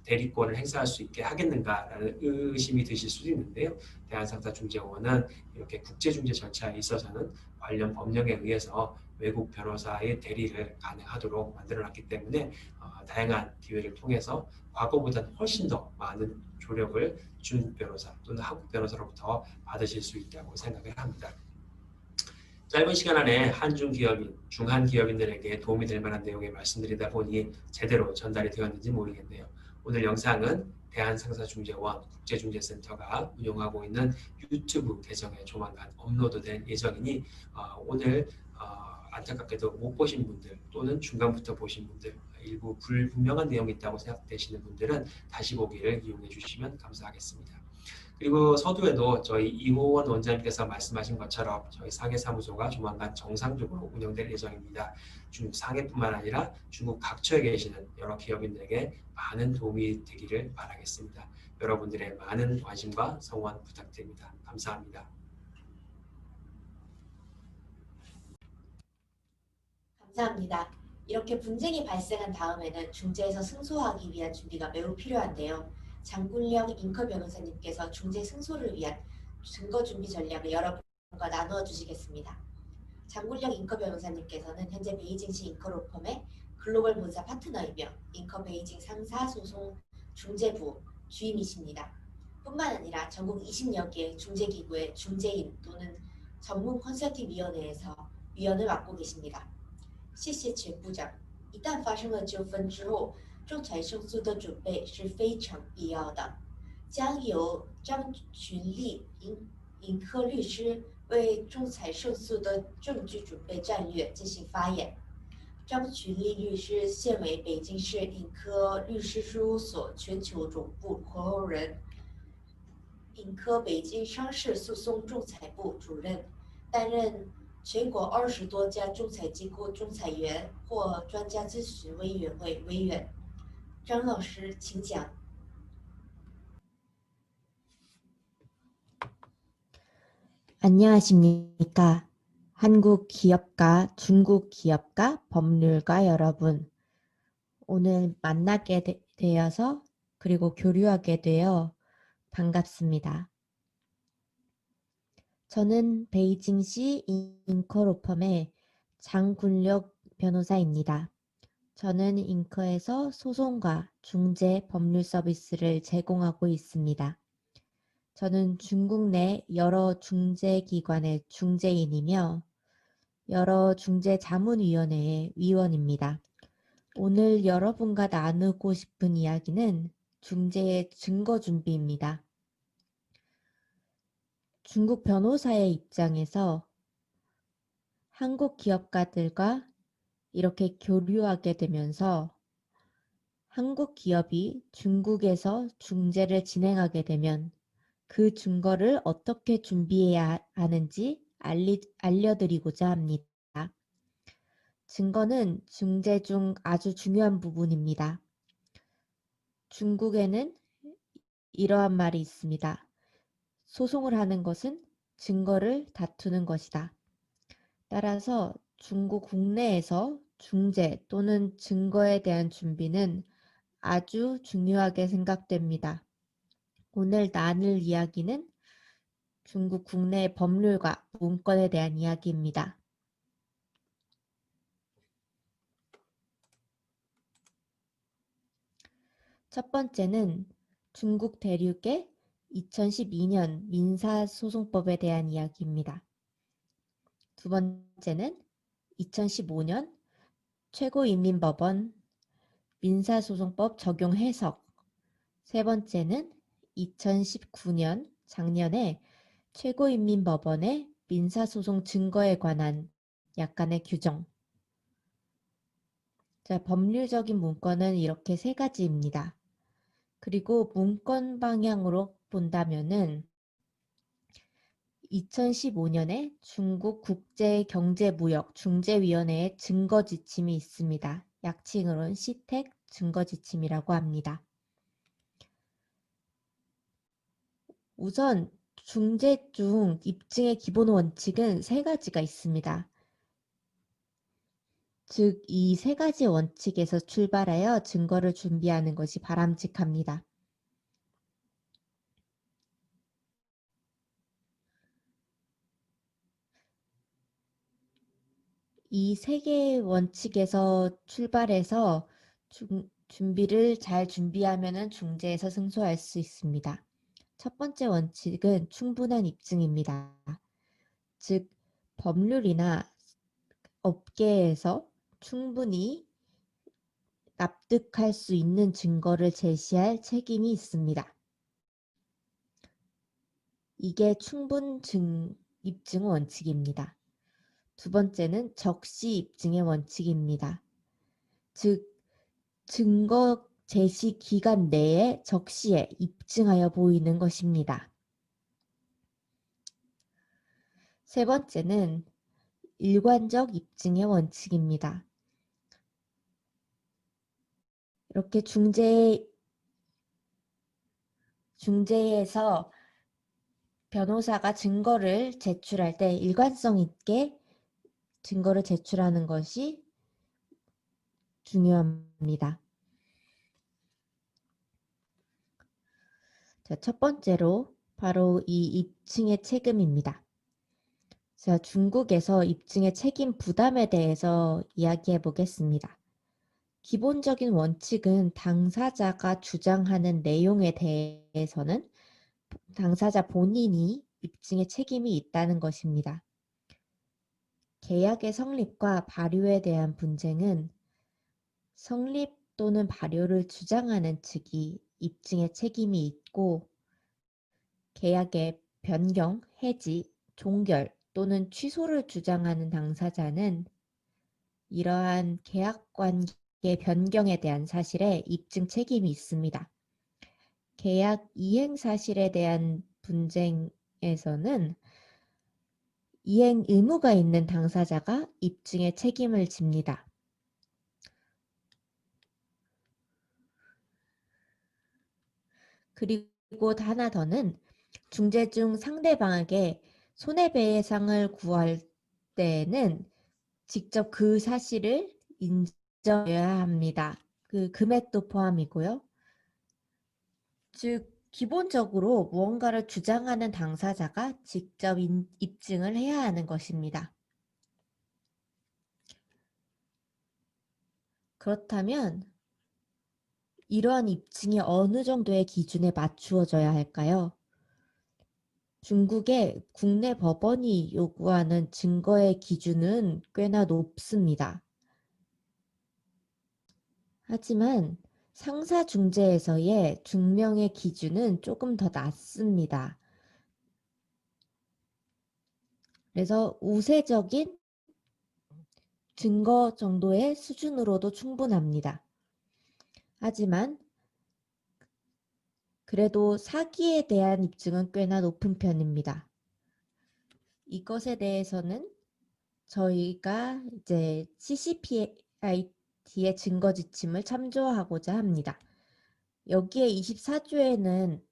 대리권을 행사할 수 있게 하겠는가라는 의심이 드실 수도 있는데요. 대한상사중재원은 이렇게 국제중재 절차에 있어서는 관련 법령에 의해서 외국 변호사의 대리를 가능하도록 만들어놨기 때문에 다양한 기회를 통해서 과거보다는 훨씬 더 많은 조력을 중국 변호사 또는 한국 변호사로부터 받으실 수 있다고 생각을 합니다. 짧은 시간 안에 한중 기업인, 중한 기업인들에게 도움이 될 만한 내용을 말씀드리다 보니 제대로 전달이 되었는지 모르겠네요. 오늘 영상은 대한상사중재원 국제중재센터가 운영하고 있는 유튜브 계정에 조만간 업로드될 예정이니 오늘 안타깝게도 못 보신 분들 또는 중간부터 보신 분들 일부 불분명한 내용이 있다고 생각되시는 분들은 다시 보기를 이용해 주시면 감사하겠습니다. 그리고 서두에도 저희 이호원 원장님께서 말씀하신 것처럼 저희 상해사무소가 조만간 정상적으로 운영될 예정입니다. 중국 상해뿐만 아니라 중국 각처에 계시는 여러 기업인들에게 많은 도움이 되기를 바라겠습니다. 여러분들의 많은 관심과 성원 부탁드립니다. 감사합니다. 감사합니다. 이렇게 분쟁이 발생한 다음에는 중재에서 승소하기 위한 준비가 매우 필요한데요. 장군령 잉커 변호사님께서 중재 승소를 위한 증거 준비 전략을 여러분과 나누어 주시겠습니다. 장군령 잉커 변호사님께서는 현재 베이징시 잉커 로펌의 글로벌 본사 파트너이며 잉커 베이징 상사 소송 중재부 주임이십니다. 뿐만 아니라 전국 20여 개 중재기구의 중재인 또는 전문 컨설팅 위원회에서 위원을 맡고 계십니다. 谢谢钱部长。一旦发生了纠纷之后，仲裁胜诉的准备是非常必要的。将由张群力盈科律师为仲裁胜诉的证据准备战略进行发言。张群力律师现为北京市盈科律师事务所全球总部合伙人，盈科北京商事诉讼仲裁部主任，担任全国20多家仲裁机构仲裁员或专家咨询委员会委员。张老师，请讲。 안녕하십니까. 한국 기업가, 중국 기업가, 법률가 여러분. 오늘 만나게 되어서 그리고 교류하게 되어 반갑습니다. 저는 베이징시 잉커로펌의 장군력 변호사입니다. 저는 잉커에서 소송과 중재 법률 서비스를 제공하고 있습니다. 저는 중국 내 여러 중재기관의 중재인이며 여러 중재자문위원회의 위원입니다. 오늘 여러분과 나누고 싶은 이야기는 중재의 증거 준비입니다. 중국 변호사의 입장에서 한국 기업가들과 이렇게 교류하게 되면서 한국 기업이 중국에서 중재를 진행하게 되면 그 증거를 어떻게 준비해야 하는지 알려드리고자 합니다. 증거는 중재 중 아주 중요한 부분입니다. 중국에는 이러한 말이 있습니다. 소송을 하는 것은 증거를 다투는 것이다. 따라서 중국 국내에서 중재 또는 증거에 대한 준비는 아주 중요하게 생각됩니다. 오늘 나눌 이야기는 중국 국내의 법률과 문건에 대한 이야기입니다. 첫 번째는 중국 대륙의 2012년 민사소송법에 대한 이야기입니다. 두 번째는 2015년 최고인민법원 민사소송법 적용 해석. 세 번째는 2019년 작년에 최고인민법원의 민사소송 증거에 관한 약간의 규정. 자, 법률적인 문건은 이렇게 세 가지입니다. 그리고 문건 방향으로 본다면은 2015년에 중국 국제경제무역중재위원회의 증거지침이 있습니다. 약칭으로는 시택 증거지침이라고 합니다. 우선 중재 중 입증의 기본 원칙은 세 가지가 있습니다. 즉, 이 세 가지 원칙에서 출발하여 증거를 준비하는 것이 바람직합니다. 이 세 개의 원칙에서 출발해서 준비를 잘 준비하면 중재에서 승소할 수 있습니다. 첫 번째 원칙은 충분한 입증입니다. 즉, 법률이나 업계에서 충분히 납득할 수 있는 증거를 제시할 책임이 있습니다. 이게 입증 원칙입니다. 두 번째는 적시 입증의 원칙입니다. 즉, 증거 제시 기간 내에 적시에 입증하여 보이는 것입니다. 세 번째는 일관적 입증의 원칙입니다. 이렇게 중재에서 변호사가 증거를 제출할 때 일관성 있게 증거를 제출하는 것이 중요합니다. 자, 첫 번째로 바로 이 입증의 책임입니다. 자, 중국에서 입증의 책임 부담에 대해서 이야기해 보겠습니다. 기본적인 원칙은 당사자가 주장하는 내용에 대해서는 당사자 본인이 입증의 책임이 있다는 것입니다. 계약의 성립과 발효에 대한 분쟁은 성립 또는 발효를 주장하는 측이 입증의 책임이 있고, 계약의 변경, 해지, 종결 또는 취소를 주장하는 당사자는 이러한 계약관계 변경에 대한 사실에 입증 책임이 있습니다. 계약 이행 사실에 대한 분쟁에서는 이행 의무가 있는 당사자가 입증의 책임을 집니다. 그리고 하나 더는 중재 중 상대방에게 손해배상을 구할 때는 직접 그 사실을 인정해야 합니다. 그 금액도 포함이고요. 즉, 기본적으로 무언가를 주장하는 당사자가 직접 입증을 해야 하는 것입니다. 그렇다면 이러한 입증이 어느 정도의 기준에 맞추어져야 할까요? 중국의 국내 법원이 요구하는 증거의 기준은 꽤나 높습니다. 하지만 상사중재에서의 증명의 기준은 조금 더 낮습니다. 그래서 우세적인 증거 정도의 수준으로도 충분합니다. 하지만 그래도 사기에 대한 입증은 꽤나 높은 편입니다. 이것에 대해서는 저희가 이제 CCPIT의 증거 지침을 참조하고자 합니다. 여기에 24조에는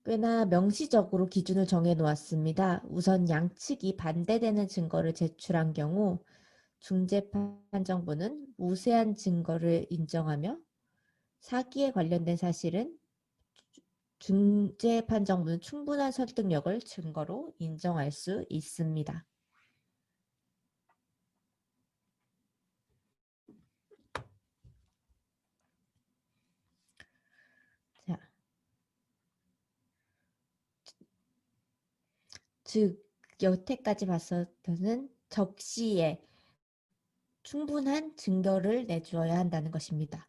꽤나 명시적으로 기준을 정해 놓았습니다. 우선 양측이 반대되는 증거를 제출한 경우 중재판정부는 우세한 증거를 인정하며 사기에 관련된 사실은 중재판정부는 충분한 설득력을 증거로 인정할 수 있습니다. 자, 즉 여태까지 봤었던 적시에 충분한 증거를 내주어야 한다는 것입니다.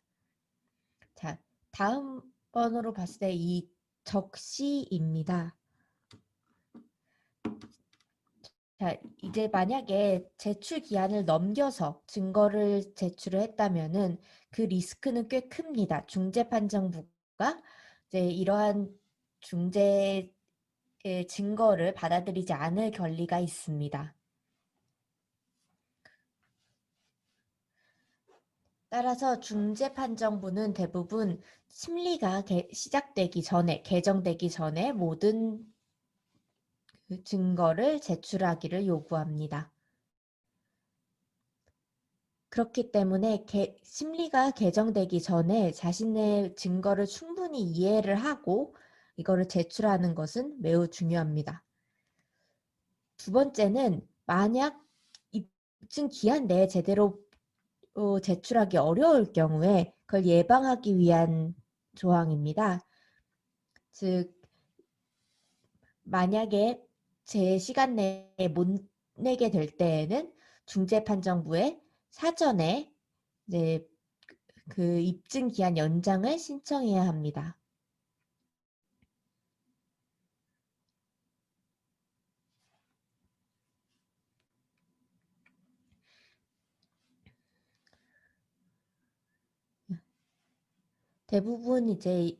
자, 다음 번으로 봤을 때 이 적시입니다. 자, 이제 만약에 제출 기한을 넘겨서 증거를 제출을 했다면은 그 리스크는 꽤 큽니다. 중재판정부가 이제 이러한 중재의 증거를 받아들이지 않을 권리가 있습니다. 따라서 중재판정부는 대부분 심리가 시작되기 전에, 개정되기 전에 모든 그 증거를 제출하기를 요구합니다. 그렇기 때문에 심리가 개정되기 전에 자신의 증거를 충분히 이해를 하고 이거를 제출하는 것은 매우 중요합니다. 두 번째는 만약 입증 기한 내에 제대로 제출하기 어려울 경우에 그걸 예방하기 위한 조항입니다. 즉 만약에 제 시간 내에 못 내게 될 때에는 중재판정부에 사전에 이제 그 입증 기한 연장을 신청해야 합니다. 대부분 이제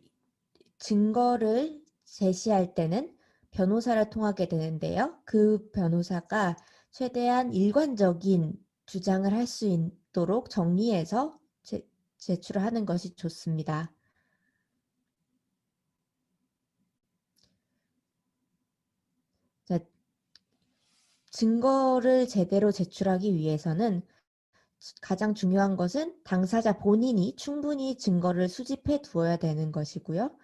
증거를 제시할 때는 변호사를 통하게 되는데요. 그 변호사가 최대한 일관적인 주장을 할 수 있도록 정리해서 제출을 하는 것이 좋습니다. 자, 증거를 제대로 제출하기 위해서는 가장 중요한 것은 당사자 본인이 충분히 증거를 수집해 두어야 되는 것이고요.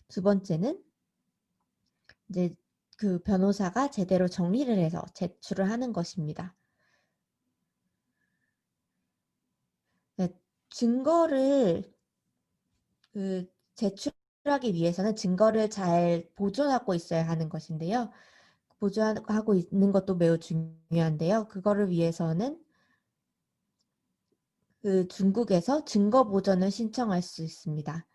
두 번째는 이제 그 변호사가 제대로 정리를 해서 제출을 하는 것입니다. 네, 증거를 제출하기 위해서는 증거를 잘 보존하고 있어야 하는 것인데요. 보존하고 있는 것도 매우 중요한데요. 그거를 위해서는 그 중국에서 증거 보전을 신청할 수 있습니다.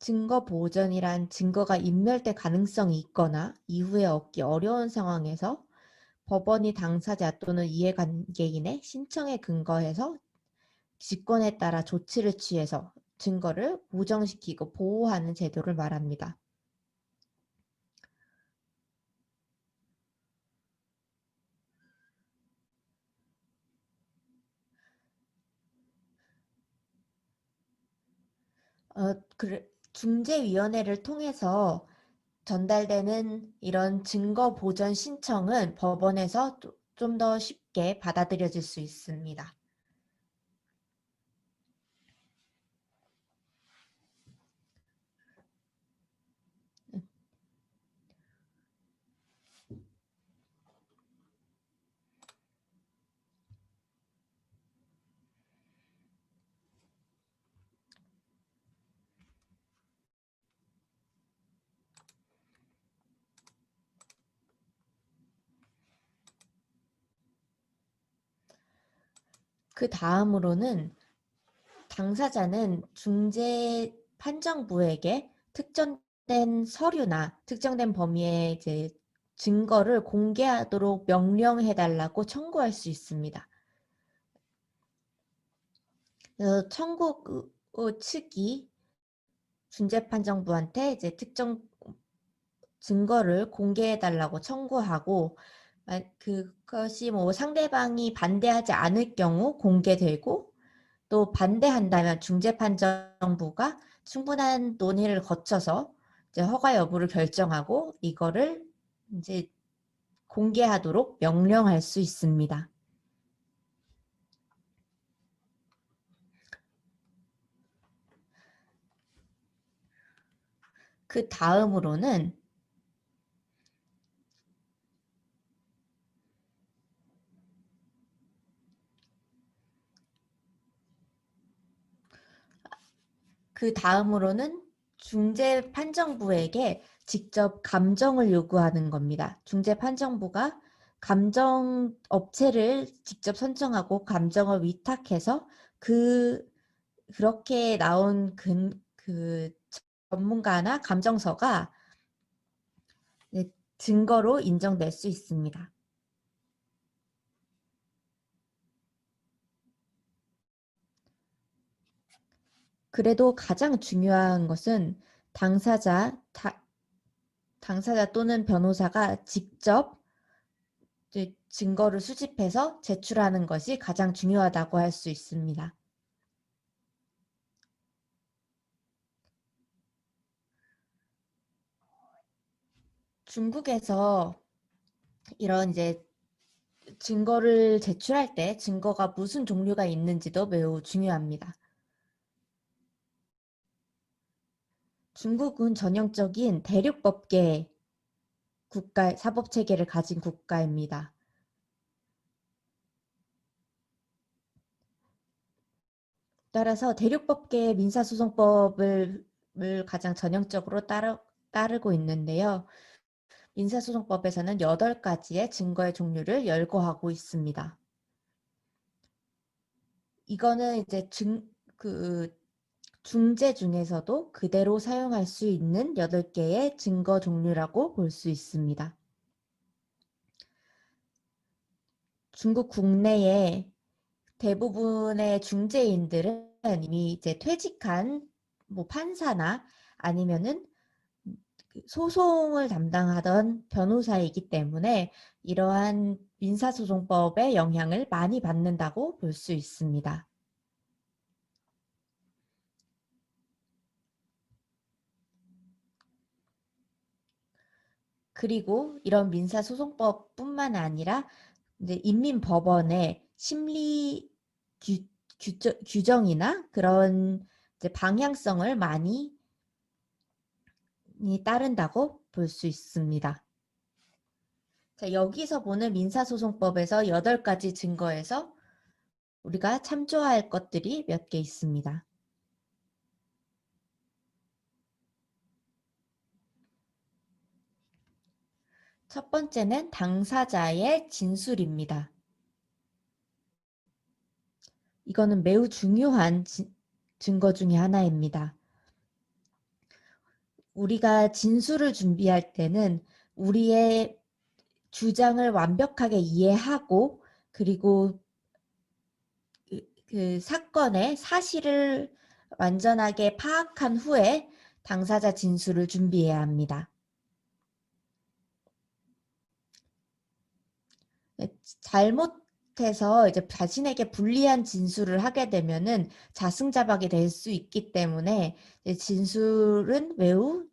증거 보전이란 증거가 인멸될 가능성이 있거나 이후에 얻기 어려운 상황에서 법원이 당사자 또는 이해관계인의 신청에 근거해서 직권에 따라 조치를 취해서 증거를 보정시키고 보호하는 제도를 말합니다. 중재위원회를 통해서 전달되는 이런 증거 보전 신청은 법원에서 좀 더 쉽게 받아들여질 수 있습니다. 그 다음으로는 당사자는 중재 판정부에게 특정된 서류나 특정된 범위의 이제 증거를 공개하도록 명령해달라고 청구할 수 있습니다. 그래서 청구 측이 중재판정부한테 이제 특정 증거를 공개해달라고 청구하고 그것이 뭐 상대방이 반대하지 않을 경우 공개되고 또 반대한다면 중재판정부가 충분한 논의를 거쳐서 이제 허가 여부를 결정하고 이거를 이제 공개하도록 명령할 수 있습니다. 그 다음으로는 중재판정부에게 직접 감정을 요구하는 겁니다. 중재판정부가 감정 업체를 직접 선정하고 감정을 위탁해서 그렇게 나온 그 전문가나 감정서가 증거로 인정될 수 있습니다. 그래도 가장 중요한 것은 당사자 또는 변호사가 직접 증거를 수집해서 제출하는 것이 가장 중요하다고 할 수 있습니다. 중국에서 이런 이제 증거를 제출할 때 증거가 무슨 종류가 있는지도 매우 중요합니다. 중국은 전형적인 대륙법계 사법 체계를 가진 국가입니다. 따라서 대륙법계 민사소송법을 가장 전형적으로 따르고 있는데요. 민사소송법에서는 8가지의 증거의 종류를 열거하고 있습니다. 이거는 이제 중재 중에서도 그대로 사용할 수 있는 8개의 증거 종류라고 볼 수 있습니다. 중국 국내에 대부분의 중재인들은 이미 이제 퇴직한 판사나 아니면은 소송을 담당하던 변호사이기 때문에 이러한 민사소송법의 영향을 많이 받는다고 볼 수 있습니다. 그리고 이런 민사소송법뿐만 아니라 이제 인민법원의 심리 규정이나 그런 이제 방향성을 많이 따른다고 볼 수 있습니다. 자, 여기서 보는 민사소송법에서 8가지 증거에서 우리가 참조할 것들이 몇 개 있습니다. 첫 번째는 당사자의 진술입니다. 이거는 매우 중요한 증거 중에 하나입니다. 우리가 진술을 준비할 때는 우리의 주장을 완벽하게 이해하고 그리고 그 사건의 사실을 완전하게 파악한 후에 당사자 진술을 준비해야 합니다. 잘못해서 이제 자신에게 불리한 진술을 하게 되면은 자승자박이 될 수 있기 때문에 진술은 매우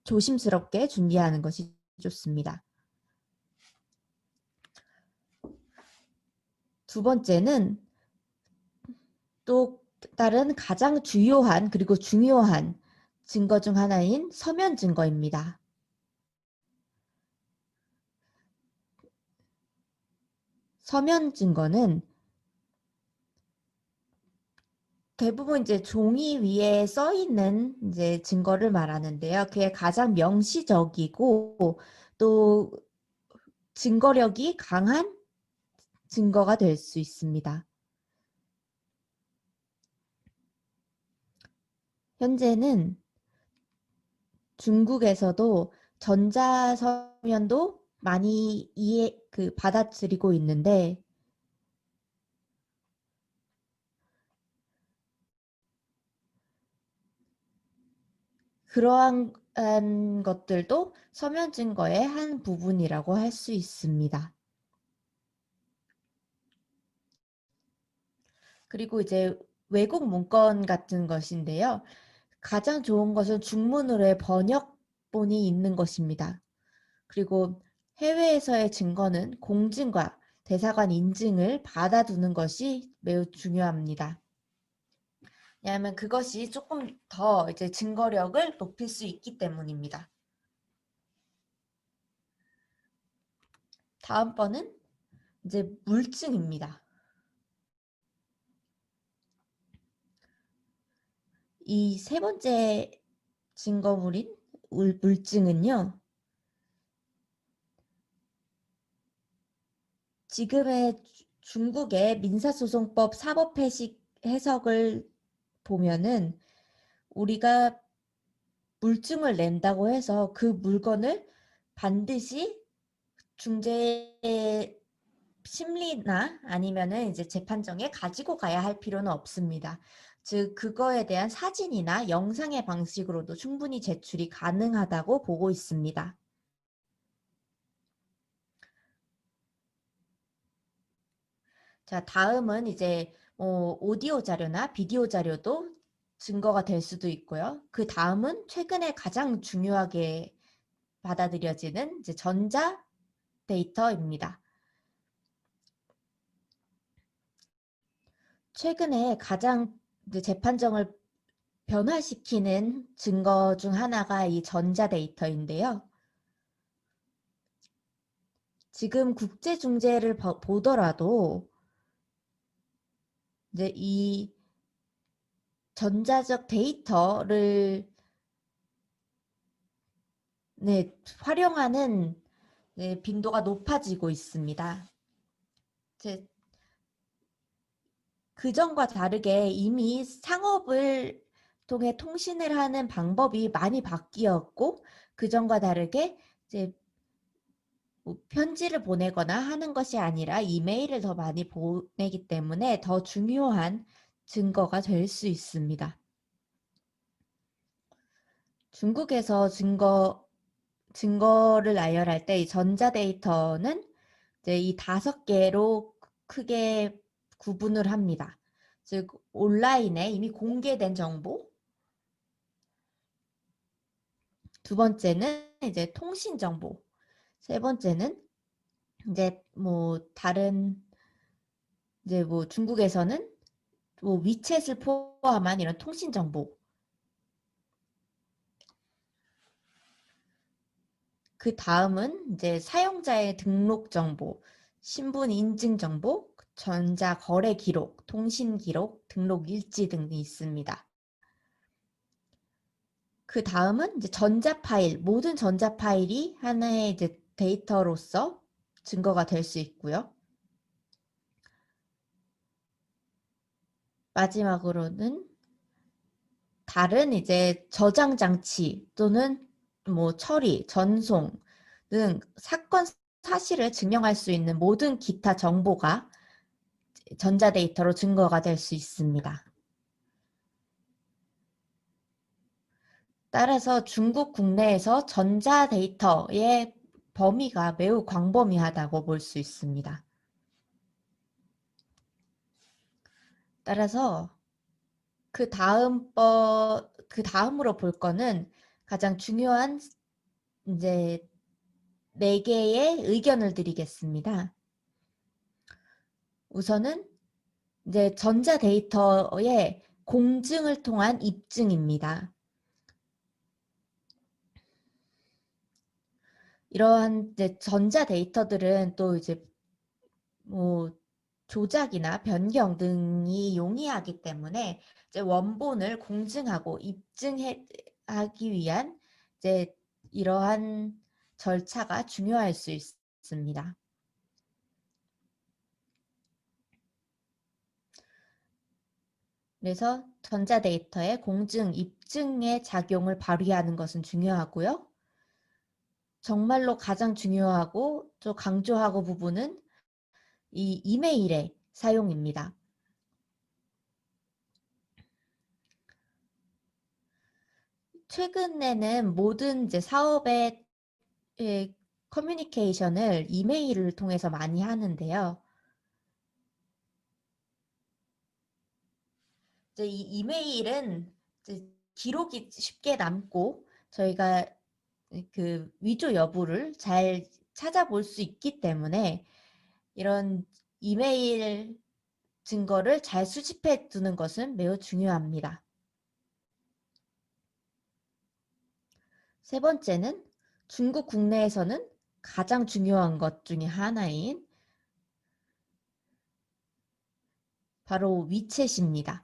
조심스럽게 준비하는 것이 좋습니다. 두 번째는 또 다른 가장 주요한 그리고 중요한 증거 중 하나인 서면 증거입니다. 서면 증거는 대부분 이제 종이 위에 써 있는 이제 증거를 말하는데요. 그게 가장 명시적이고 또 증거력이 강한 증거가 될 수 있습니다. 현재는 중국에서도 전자서면도 많이 받아들이고 있는데 그러한 것들도 서면 증거의 한 부분이라고 할 수 있습니다. 그리고 이제 외국 문건 같은 것인데요. 가장 좋은 것은 중문으로의 번역본이 있는 것입니다. 그리고 해외에서의 증거는 공증과 대사관 인증을 받아두는 것이 매우 중요합니다. 왜냐하면 그것이 조금 더 이제 증거력을 높일 수 있기 때문입니다. 다음번은 이제 물증입니다. 이 세 번째 증거물인 물증은요. 지금의 중국의 민사소송법 사법회식 해석을 보면은 우리가 물증을 낸다고 해서 그 물건을 반드시 중재의 심리나 아니면은 이제 재판정에 가지고 가야 할 필요는 없습니다. 즉 그거에 대한 사진이나 영상의 방식으로도 충분히 제출이 가능하다고 보고 있습니다. 자, 다음은 이제 오디오 자료나 비디오 자료도 증거가 될 수도 있고요. 그 다음은 최근에 가장 중요하게 받아들여지는 이제 전자 데이터입니다. 최근에 가장 이제 재판정을 변화시키는 증거 중 하나가 이 전자 데이터인데요. 지금 국제중재를 보더라도 이제 이 전자적 데이터를 활용하는 빈도가 높아지고 있습니다. 그전과 다르게 이미 상업을 통해 통신을 하는 방법이 많이 바뀌었고, 그전과 다르게 이제 뭐 편지를 보내거나 하는 것이 아니라 이메일을 더 많이 보내기 때문에 더 중요한 증거가 될 수 있습니다. 중국에서 증거를 나열할 때 이 전자데이터는 이제 이 5개로 크게 구분을 합니다. 즉 온라인에 이미 공개된 정보, 두 번째는 이제 통신 정보, 세 번째는 이제 뭐 다른 이제 뭐 중국에서는 뭐 위챗을 포함한 이런 통신 정보, 그 다음은 이제 사용자의 등록 정보, 신분 인증 정보, 전자 거래 기록, 통신 기록, 등록 일지 등이 있습니다. 그 다음은 이제 전자 파일, 모든 전자 파일이 하나의 이제 데이터로서 증거가 될 수 있고요. 마지막으로는 다른 이제 저장 장치 또는 뭐 처리, 전송 등 사건 사실을 증명할 수 있는 모든 기타 정보가 전자데이터로 증거가 될 수 있습니다. 따라서 중국 국내에서 전자데이터의 범위가 매우 광범위하다고 볼 수 있습니다. 따라서 그 다음으로 볼 거는 가장 중요한 이제 4개의 의견을 드리겠습니다. 우선은 이제 전자데이터의 공증을 통한 입증입니다. 이러한 이제 전자데이터들은 또 이제 뭐 조작이나 변경 등이 용이하기 때문에 이제 원본을 공증하고 입증하기 위한 이제 이러한 절차가 중요할 수 있습니다. 그래서 전자데이터의 공증, 입증의 작용을 발휘하는 것은 중요하고요. 정말로 가장 중요하고 또 강조하고 부분은 이 이메일의 사용입니다. 최근에는 모든 이제 사업의 커뮤니케이션을 이메일을 통해서 많이 하는데요. 이제 이 이메일은 이제 기록이 쉽게 남고 저희가 그 위조 여부를 잘 찾아볼 수 있기 때문에 이런 이메일 증거를 잘 수집해 두는 것은 매우 중요합니다. 세 번째는 중국 국내에서는 가장 중요한 것 중에 하나인 바로 위챗입니다.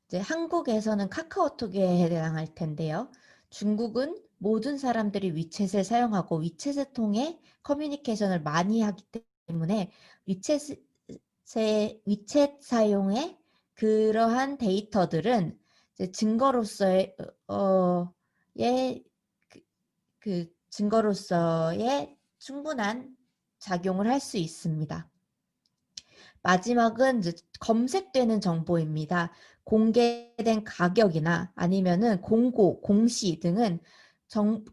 이제 한국에서는 카카오톡에 해당할 텐데요. 중국은 모든 사람들이 위챗을 사용하고 위챗을 통해 커뮤니케이션을 많이 하기 때문에 위챗 사용의 그러한 데이터들은 이제 증거로서의 증거로서의 충분한 작용을 할 수 있습니다. 마지막은 이제 검색되는 정보입니다. 공개된 가격이나 아니면은 공고, 공시 등은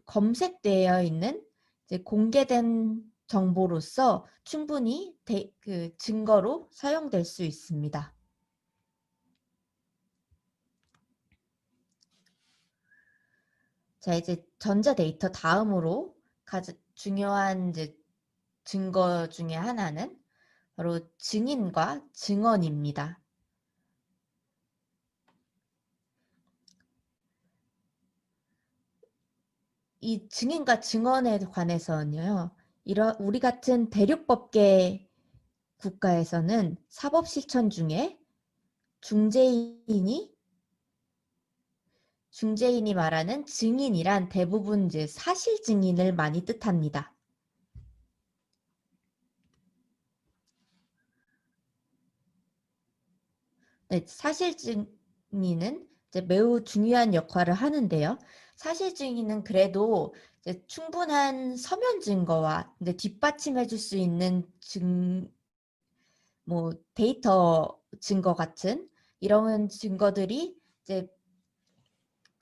검색되어 있는 이제 공개된 정보로서 충분히 그 증거로 사용될 수 있습니다. 자, 이제 전자데이터 다음으로 가장 중요한 이제 증거 중에 하나는 바로 증인과 증언입니다. 이 증인과 증언에 관해서는요, 우리 같은 대륙법계 국가에서는 사법실천 중에 중재인이 중재인이 말하는 증인이란 대부분 이제 사실 증인을 많이 뜻합니다. 네, 사실 증인은 이제 매우 중요한 역할을 하는데요. 사실 증인은 그래도 이제 충분한 서면 증거와 이제 뒷받침해 줄 수 있는 뭐 데이터 증거 같은 이런 증거들이 이제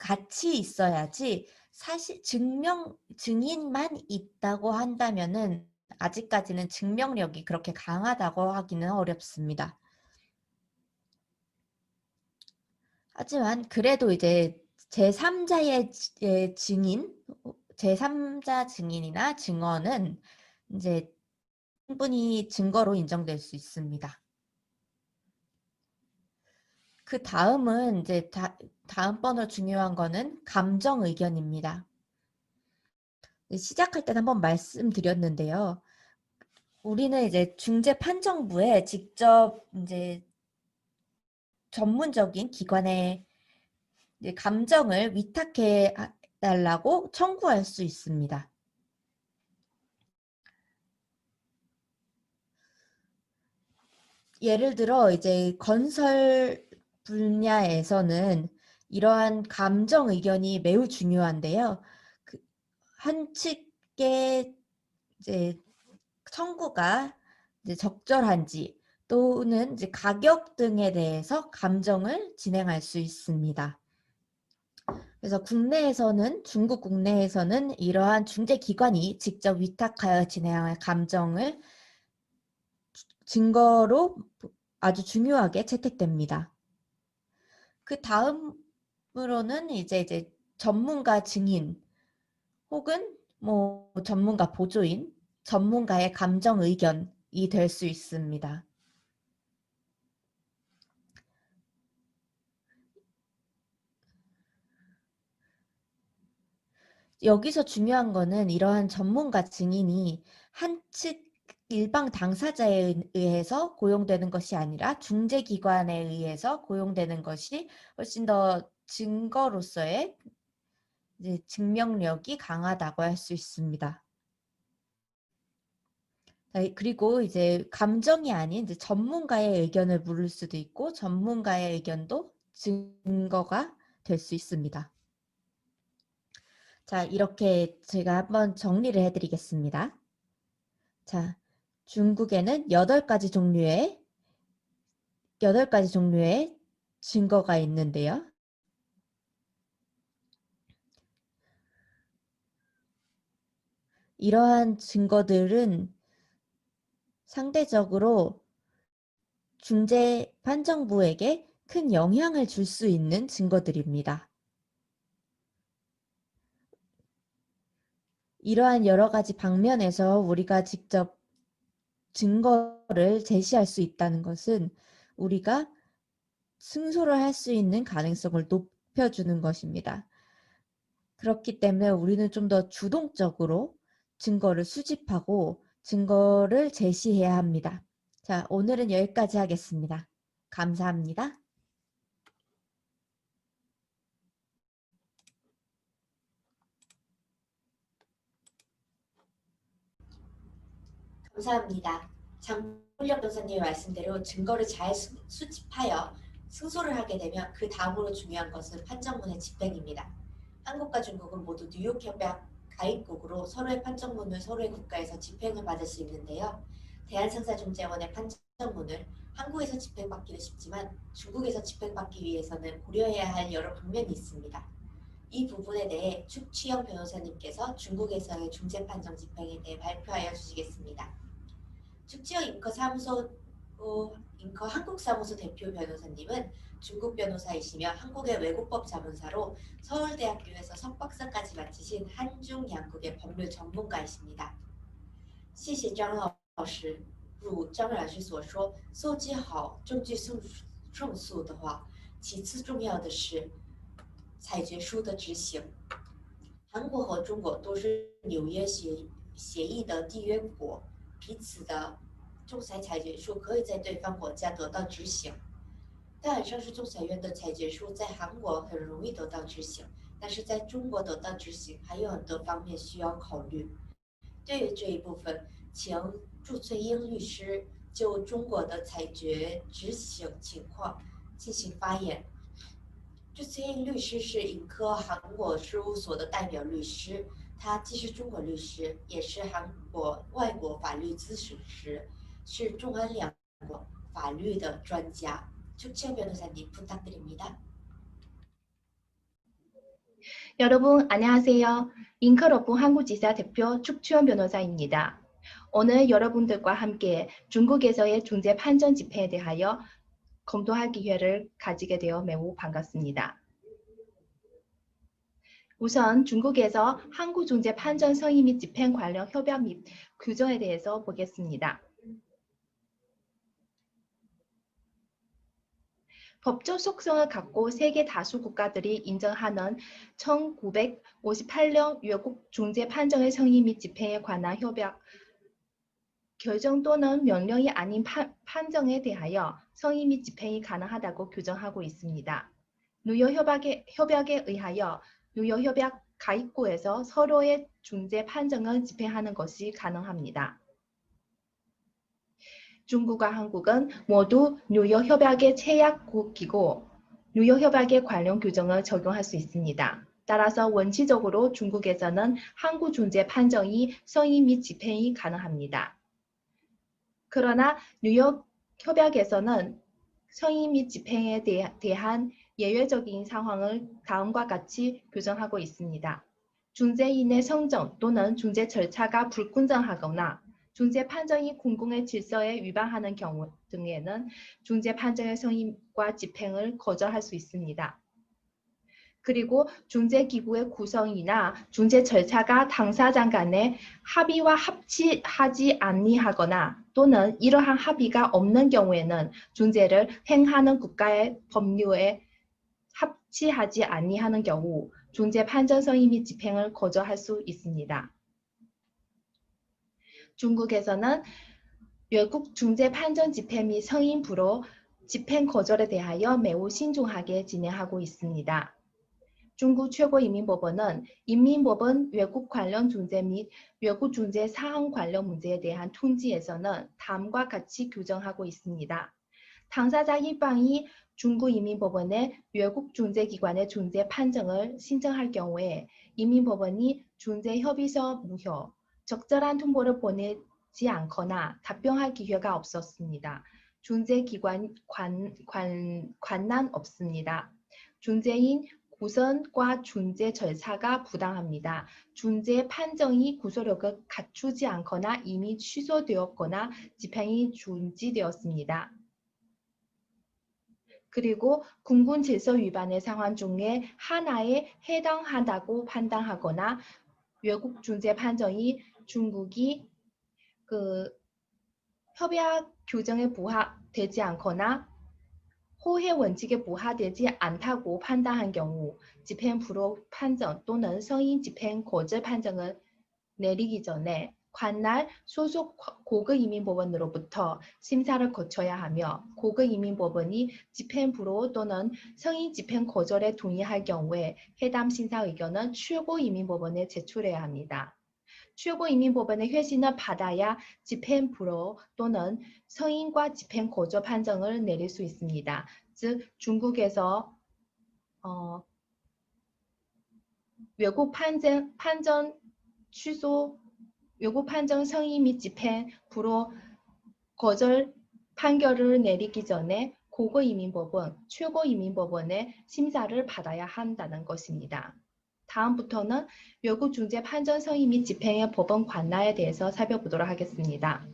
같이 있어야지 사실 증인만 있다고 한다면은 아직까지는 증명력이 그렇게 강하다고 하기는 어렵습니다. 하지만 그래도 이제 제3자의 증인, 제3자 증인이나 증언은 이제 충분히 증거로 인정될 수 있습니다. 그 다음은 이제 다음번으로 중요한 거는 감정 의견입니다. 시작할 때 한번 말씀드렸는데요. 우리는 이제 중재판정부에 직접 이제 전문적인 기관에 이제 감정을 위탁해 달라고 청구할 수 있습니다. 예를 들어 이제 건설 분야에서는 이러한 감정 의견이 매우 중요한데요. 한 측의 이제 청구가 이제 적절한지 또는 이제 가격 등에 대해서 감정을 진행할 수 있습니다. 그래서 중국 국내에서는 이러한 중재기관이 직접 위탁하여 진행할 감정을 증거로 아주 중요하게 채택됩니다. 그 다음으로는 이제 전문가 증인 혹은 뭐 전문가 보조인, 전문가의 감정 의견이 될 수 있습니다. 여기서 중요한 거는 이러한 전문가 증인이 한 측 일방 당사자에 의해서 고용되는 것이 아니라 중재기관에 의해서 고용되는 것이 훨씬 더 증거로서의 이제 증명력이 강하다고 할 수 있습니다. 그리고 이제 감정이 아닌 이제 전문가의 의견을 물을 수도 있고 전문가의 의견도 증거가 될 수 있습니다. 자, 이렇게 제가 한번 정리를 해드리겠습니다. 자, 중국에는 8가지 종류의 증거가 있는데요. 이러한 증거들은 상대적으로 중재 판정부에게 큰 영향을 줄 수 있는 증거들입니다. 이러한 여러 가지 방면에서 우리가 직접 증거를 제시할 수 있다는 것은 우리가 승소를 할 수 있는 가능성을 높여주는 것입니다. 그렇기 때문에 우리는 좀 더 주동적으로 증거를 수집하고 증거를 제시해야 합니다. 자, 오늘은 여기까지 하겠습니다. 감사합니다. 감사합니다. 장훈력 변호사님의 말씀대로 증거를 잘 수집하여 승소를 하게 되면 그 다음으로 중요한 것은 판정문의 집행입니다. 한국과 중국은 모두 뉴욕협약 가입국으로 서로의 판정문을 서로의 국가에서 집행을 받을 수 있는데요. 대한상사중재원의 판정문을 한국에서 집행받기는 쉽지만 중국에서 집행받기 위해서는 고려해야 할 여러 방면이 있습니다. 이 부분에 대해 축취영 변호사님께서 중국에서의 중재판정 집행에 대해 발표하여 주시겠습니다. 축취영 잉커 한국사무소 대표 변호사님은 중국 변호사이시며 한국의 외국법 자문사로 서울대학교에서 석박사까지 마치신 한중 양국의 법률 전문가이십니다. 谢谢张老师。如张老师所说，搜集好证据胜诉的话，其次重要的是裁决书的执行。韩国和中国都是纽约协议的缔约国，彼此的仲裁裁决书可以在对方国家得到执行。但上市仲裁院的裁决书在韩国很容易得到执行，但是在中国得到执行还有很多方面需要考虑。对于这一部分，请祝翠英律师就中国的裁决执行情况进行发言。祝翠英律师是盈科韩国事务所的代表律师，他既是中国律师，也是韩国外国法律咨询师，是中韩两国法律的专家。축지현 변호사님 부탁드립니다. 여러분 안녕하세요. 잉커러프 한국지사 대표 축추현 변호사입니다. 오늘 여러분들과 함께 중국에서의 중재 판정 집행에 대하여 검토할 기회를 가지게 되어 매우 반갑습니다. 우선 중국에서 한국 중재 판정 성의 및 집행 관련 협약 및 규정에 대해서 보겠습니다. 법적 속성을 갖고 세계 다수 국가들이 인정하는 1958년 외국 중재 판정의 성의 및 집행에 관한 협약 결정 또는 명령이 아닌 판정에 대하여 성의 및 집행이 가능하다고 규정하고 있습니다. 뉴욕 협약에 의하여 뉴욕 협약 가입국에서 서로의 중재 판정을 집행하는 것이 가능합니다. 중국과 한국은 모두 뉴욕 협약의 체약국이고 뉴욕 협약의 관련 규정을 적용할 수 있습니다. 따라서 원칙적으로 중국에서는 한국 중재 판정이 성의 및 집행이 가능합니다. 그러나 뉴욕 협약에서는 성의 및 집행에 대한 예외적인 상황을 다음과 같이 규정하고 있습니다. 중재인의 성정 또는 중재 절차가 불公正하거나 중재 판정이 공공의 질서에 위반하는 경우 등에는 중재 판정의 성의과 집행을 거절할 수 있습니다. 그리고 중재기구의 구성이나 중재 절차가 당사자 간의 합의와 합치하지 아니하거나 또는 이러한 합의가 없는 경우에는 중재를 행하는 국가의 법률에 합치하지 아니하는 경우 중재 판정 성의 및 집행을 거절할 수 있습니다. 중국에서는 외국 중재 판정 집행 및 성인 불허 집행 거절에 대하여 매우 신중하게 진행하고 있습니다. 중국 최고인민법원은 인민법원 외국 관련 중재 및 외국 중재 사항 관련 문제에 대한 통지에서는 다음과 같이 규정하고 있습니다. 당사자 일방이 중국 인민법원의 외국 중재기관의 중재 판정을 신청할 경우에 인민법원이 중재 협의서 무효, 적절한 통보를 보내지 않거나 답변할 기회가 없었습니다. 중재기관 관난 없습니다. 중재인 구성과 중재 절차가 부당합니다. 중재 판정이 구속력을 갖추지 않거나 이미 취소되었거나 집행이 중지되었습니다. 그리고 공공 질서 위반의 상황 중에 하나에 해당한다고 판단하거나 외국 중재 판정이 중국이 협약 규정에 부합되지 않거나 호혜 원칙에 부합되지 않다고 판단한 경우 집행 불허 판정 또는 성인 집행 거절 판정을 내리기 전에 관할 소속 고급이민법원으로부터 심사를 거쳐야 하며 고급이민법원이 집행 불허 또는 성인 집행 거절에 동의할 경우에 해당 심사 의견은 최고이민법원에 제출해야 합니다. 최고이민법원의 회신을 받아야 집행 불허 또는 성인과 집행 거절 판정을 내릴 수 있습니다. 즉 중국에서 외국 판정 취소, 외국 판정 성의 및 집행 불허 거절 판결을 내리기 전에 고급이민법원, 최고이민법원의 심사를 받아야 한다는 것입니다. 다음부터는 외국 중재 판정 성의 및 집행의 법원 관할에 대해서 살펴보도록 하겠습니다.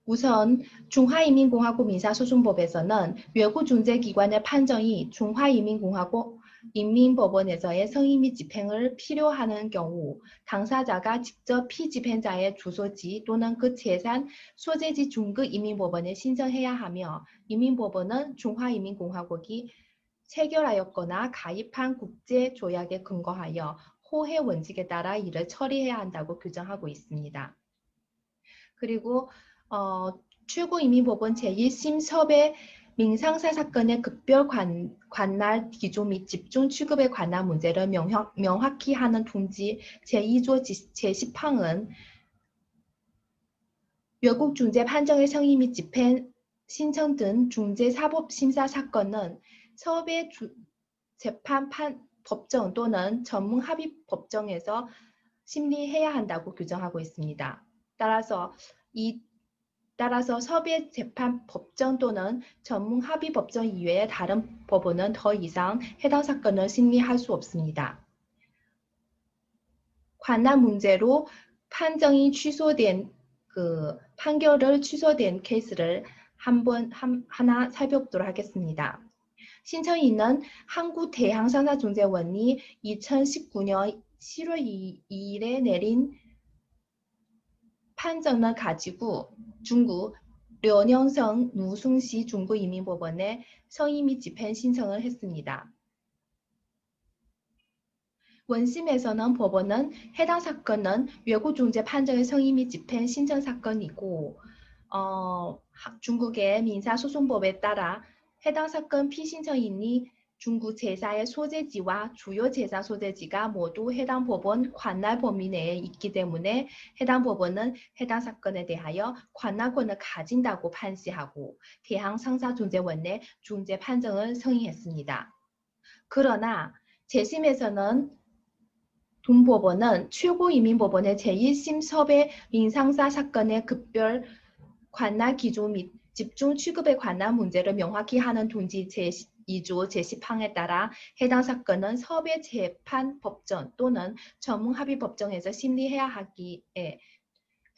우선 중화인민공화국 민사소송법에서는 외국 중재기관의 판정이 중화인민공화국 인민법원에서의 성의 및 집행을 필요하는 경우 당사자가 직접 피집행자의 주소지 또는 그 재산 소재지 중급인민법원에 신청해야 하며 인민법원은 중화인민공화국이 체결하였거나 가입한 국제조약에 근거하여 호혜 원칙에 따라 이를 처리해야 한다고 규정하고 있습니다. 그리고 최고인민법원 제1심 섭외 민상사 사건의 급별 관할 기조 및 집중 취급에 관한 문제를 명확히 하는 통지 제2조 제10항은 외국 중재 판정의 성의 및 집행 신청 등 중재 사법 심사 사건은 섭외 재판 법정 또는 전문 합의 법정에서 심리해야 한다고 규정하고 있습니다. 따라서 섭외 재판 법정 또는 전문 합의 법정 이외의 다른 법원은 더 이상 해당 사건을 심리할 수 없습니다. 관할 문제로 판결을 취소된 케이스를 하나 살펴보도록 하겠습니다. 신청인은 한국대항상사중재원이 2019년 10월 2일에 내린 판정을 가지고 중국 려녕성 누숭시 중부이민법원에 성의 및 집행 신청을 했습니다. 원심에서는 법원은 해당 사건은 외국중재 판정의 성의 및 집행 신청 사건이고 중국의 민사소송법에 따라 해당 사건 피신청인이 중국 제사의 소재지와 주요 제사 소재지가 모두 해당 법원 관할 범위 내에 있기 때문에 해당 법원은 해당 사건에 대하여 관할권을 가진다고 판시하고 대항상사중재원의 중재 판정을 성의했습니다. 그러나 재심에서는 동법원은 최고인민법원의 제1심 섭외 민상사 사건의 급별 관할 기조 및 집중 취급에 관한 문제를 명확히 하는 통지 제2조 제10항에 따라 해당 사건은 섭외 재판 법정 또는 전문 합의 법정에서 심리해야 하기에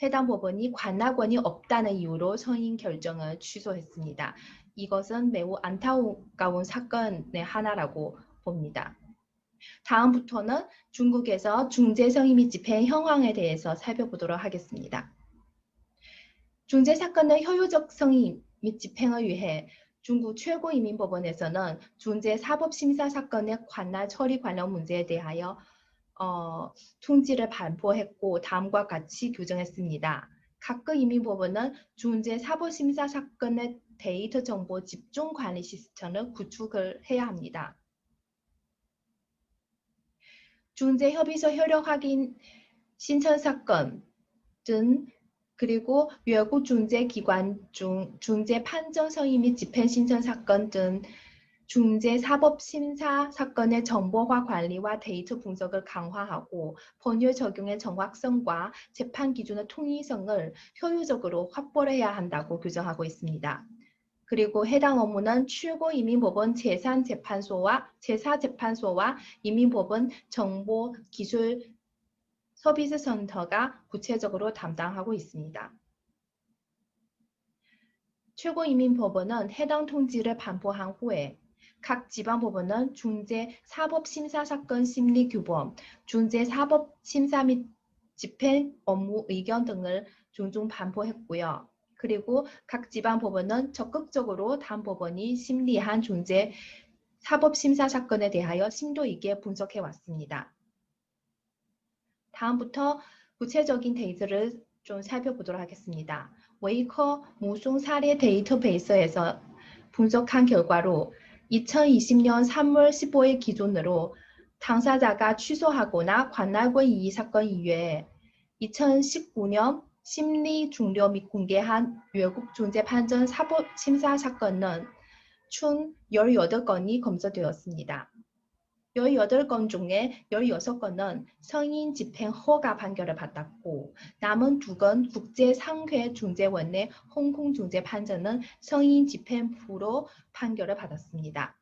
해당 법원이 관할권이 없다는 이유로 성인 결정을 취소했습니다. 이것은 매우 안타까운 사건의 하나라고 봅니다. 다음부터는 중국에서 중재 성의 및 집행 형황에 대해서 살펴보도록 하겠습니다. 중재 사건의 효율적 성의 및 집행을 위해 중국 최고인민법원에서는 중재 사법심사 사건의 관할 처리 관련 문제에 대하여 통지를 발표했고 다음과 같이 규정했습니다. 각급 인민법원은 중재 사법심사 사건의 데이터 정보 집중 관리 시스템을 구축을 해야 합니다. 중재 협의서 효력 확인 신청 사건 등 그리고 외국 중재 기관 중 중재 판정 성의 및 집행 신청 사건 등 중재 사법 심사 사건의 정보화 관리와 데이터 분석을 강화하고 법률 적용의 정확성과 재판 기준의 통일성을 효율적으로 확보해야 한다고 규정하고 있습니다. 그리고 해당 업무는 최고인민법원 제3재판소와 인민법원 정보기술 서비스 센터가 구체적으로 담당하고 있습니다. 최고인민법원은 해당 통지를 반포한 후에 각 지방법원은 중재 사법심사사건 심리규범, 중재 사법심사 및 집행 업무 의견 등을 종종 반포했고요. 그리고 각 지방법원은 적극적으로 단법원이 심리한 중재 사법심사 사건에 대하여 심도 있게 분석해 왔습니다. 다음부터 구체적인 데이터를 좀 살펴보도록 하겠습니다. 웨이커 무송 사례 데이터베이스에서 분석한 결과로 2020년 3월 15일 기준으로 당사자가 취소하거나 관할권 이의 사건 이외에 2019년 심리 중료 및 공개한 외국 중재 판정 사법 심사 사건은 총 18건이 검토되었습니다. 18건 중에 16건은 성인 집행 허가 판결을 받았고 남은 2건 국제상회 중재원의 홍콩 중재 판정은 성인 집행 불허 판결을 받았습니다.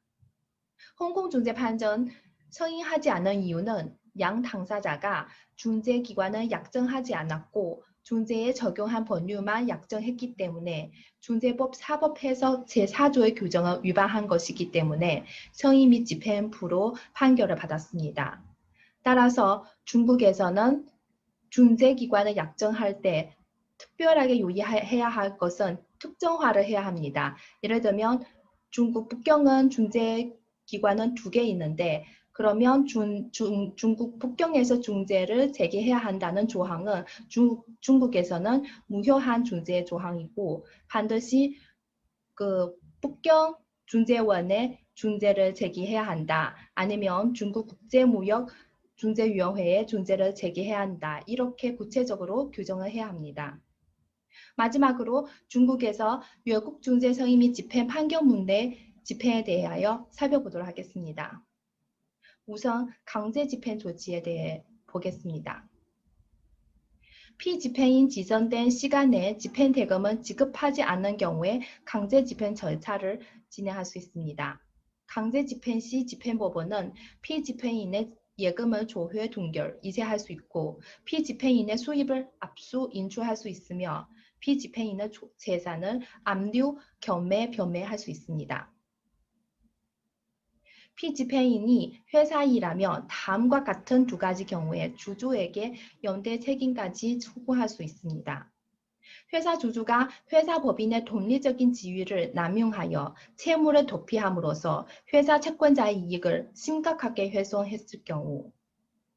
홍콩 중재 판정 성인하지 않은 이유는 양 당사자가 중재기관을 약정하지 않았고 중재에 적용한 법률만 약정했기 때문에 중재법 사법해석 제4조의 규정을 위반한 것이기 때문에 성의 및 집행 불허 판결을 받았습니다. 따라서 중국에서는 중재기관을 약정할 때 특별하게 유의해야 할 것은 특정화를 해야 합니다. 예를 들면 중국 북경은 중재기관은 2개 있는데 그러면 중국 북경에서 중재를 재개해야 한다는 조항은 중국에서는 무효한 중재 조항이고 반드시 그 북경 중재원의 중재를 제기해야 한다. 아니면 중국 국제무역 중재위원회에 중재를 제기해야 한다. 이렇게 구체적으로 규정을 해야 합니다. 마지막으로 중국에서 외국 중재 성의 및 집행 판결문의 집행에 대하여 살펴보도록 하겠습니다. 우선 강제 집행 조치에 대해 보겠습니다. 피집행인 지정된 시간 내에 집행 대금은 지급하지 않는 경우에 강제 집행 절차를 진행할 수 있습니다. 강제 집행 시 집행법원은 피집행인의 예금을 조회 동결, 이체할 수 있고 피집행인의 수입을 압수, 인출할 수 있으며 피집행인의 재산을 압류, 겸매, 변매할 수 있습니다. 피집행인이 회사 일하며 다음과 같은 두 가지 경우에 주주에게 연대 책임까지 청구할 수 있습니다. 회사 주주가 회사 법인의 독립적인 지위를 남용하여 채무를 도피함으로써 회사 채권자의 이익을 심각하게 훼손했을 경우,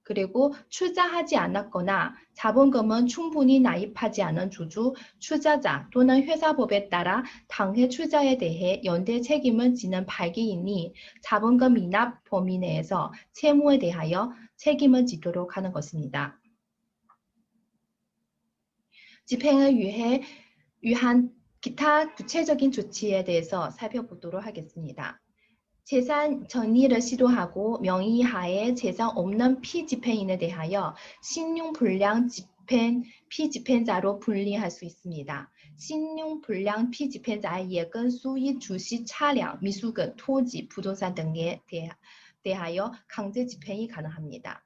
그리고 출자하지 않았거나 자본금은 충분히 납입하지 않은 주주, 출자자 또는 회사법에 따라 당해 출자에 대해 연대 책임을 지는 발기인이 자본금 미납 범위 내에서 채무에 대하여 책임을 지도록 하는 것입니다. 집행을 위한 기타 구체적인 조치에 대해서 살펴보도록 하겠습니다. 재산 전이를 시도하고 명의하에 재산 없는 피집행인에 대하여 신용불량 피집행자로 분리할 수 있습니다. 신용불량 피집행자의 예금, 수익, 주식, 차량, 미수금, 토지, 부동산 등에 대하여 강제 집행이 가능합니다.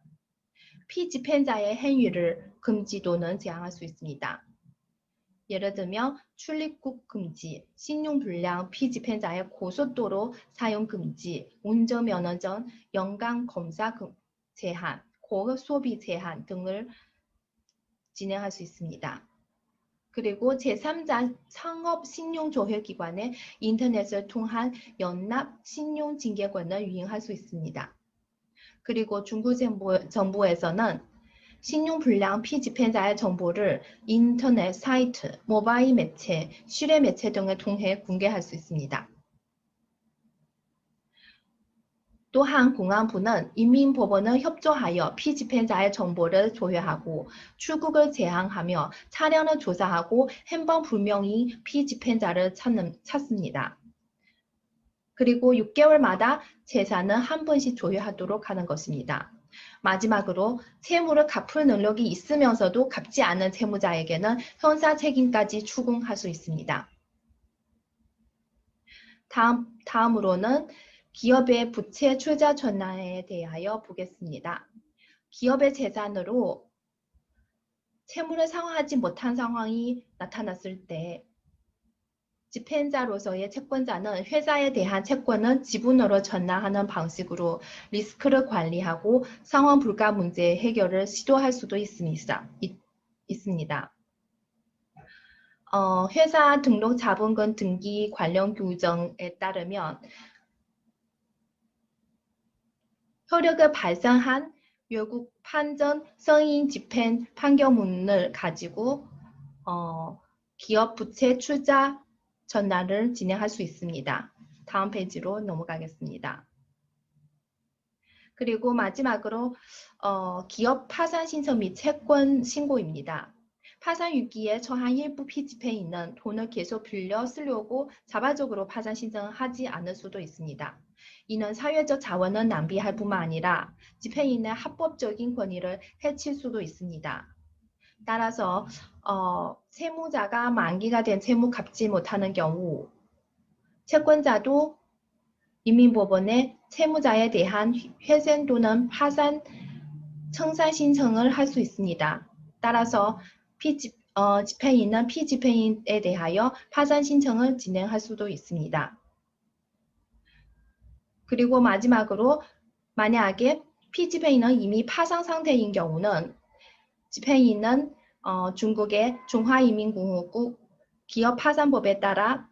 피집행자의 행위를 금지 또는 제한할 수 있습니다. 예를 들면 출입국 금지, 신용불량 피집행자의 고속도로 사용 금지, 운전면허증 연간 검사 제한, 고급 소비 제한 등을 진행할 수 있습니다. 그리고 제3자 상업 신용조회기관의 인터넷을 통한 연납 신용징계권을 위임할 수 있습니다. 그리고 중국 정부에서는 신용불량 피집행자의 정보를 인터넷 사이트, 모바일 매체, 실외 매체 등을 통해 공개할 수 있습니다. 또한 공안부는 인민법원을 협조하여 피집행자의 정보를 조회하고 출국을 제한하며 차량을 조사하고 행방불명의 피집행자를 찾습니다. 그리고 6개월마다 재산을 한 번씩 조회하도록 하는 것입니다. 마지막으로 채무를 갚을 능력이 있으면서도 갚지 않은 채무자에게는 형사 책임까지 추궁할 수 있습니다. 다음으로는 기업의 부채 출자 전환에 대하여 보겠습니다. 기업의 재산으로 채무를 상환하지 못한 상황이 나타났을 때 집행자로서의 채권자는 회사에 대한 채권은 지분으로 전환하는 방식으로 리스크를 관리하고 상환 불가 문제 해결을 시도할 수도 있습니다. 회사 등록 자본금 등기 관련 규정에 따르면 효력을 발생한 외국 판정 승인 집행 판결문을 가지고 기업 부채 출자 전환을 진행할 수 있습니다. 다음 페이지로 넘어가겠습니다. 그리고 마지막으로 기업 파산 신청 및 채권 신고입니다. 파산 위기에 처한 일부 피집행인은 돈을 계속 빌려 쓰려고 자발적으로 파산 신청을 하지 않을 수도 있습니다. 이는 사회적 자원을 낭비할 뿐만 아니라 집행인의 합법적인 권리를 해칠 수도 있습니다. 따라서 채무자가 만기가 된 채무 갚지 못하는 경우 채권자도 인민법원에 채무자에 대한 회생 또는 파산 청산 신청을 할 수 있습니다. 따라서 집행인은 피집행인에 대하여 파산 신청을 진행할 수도 있습니다. 그리고 마지막으로 만약에 피집행인은 이미 파산 상태인 경우는 집행인은 중국의 중화인민공화국 기업파산법에 따라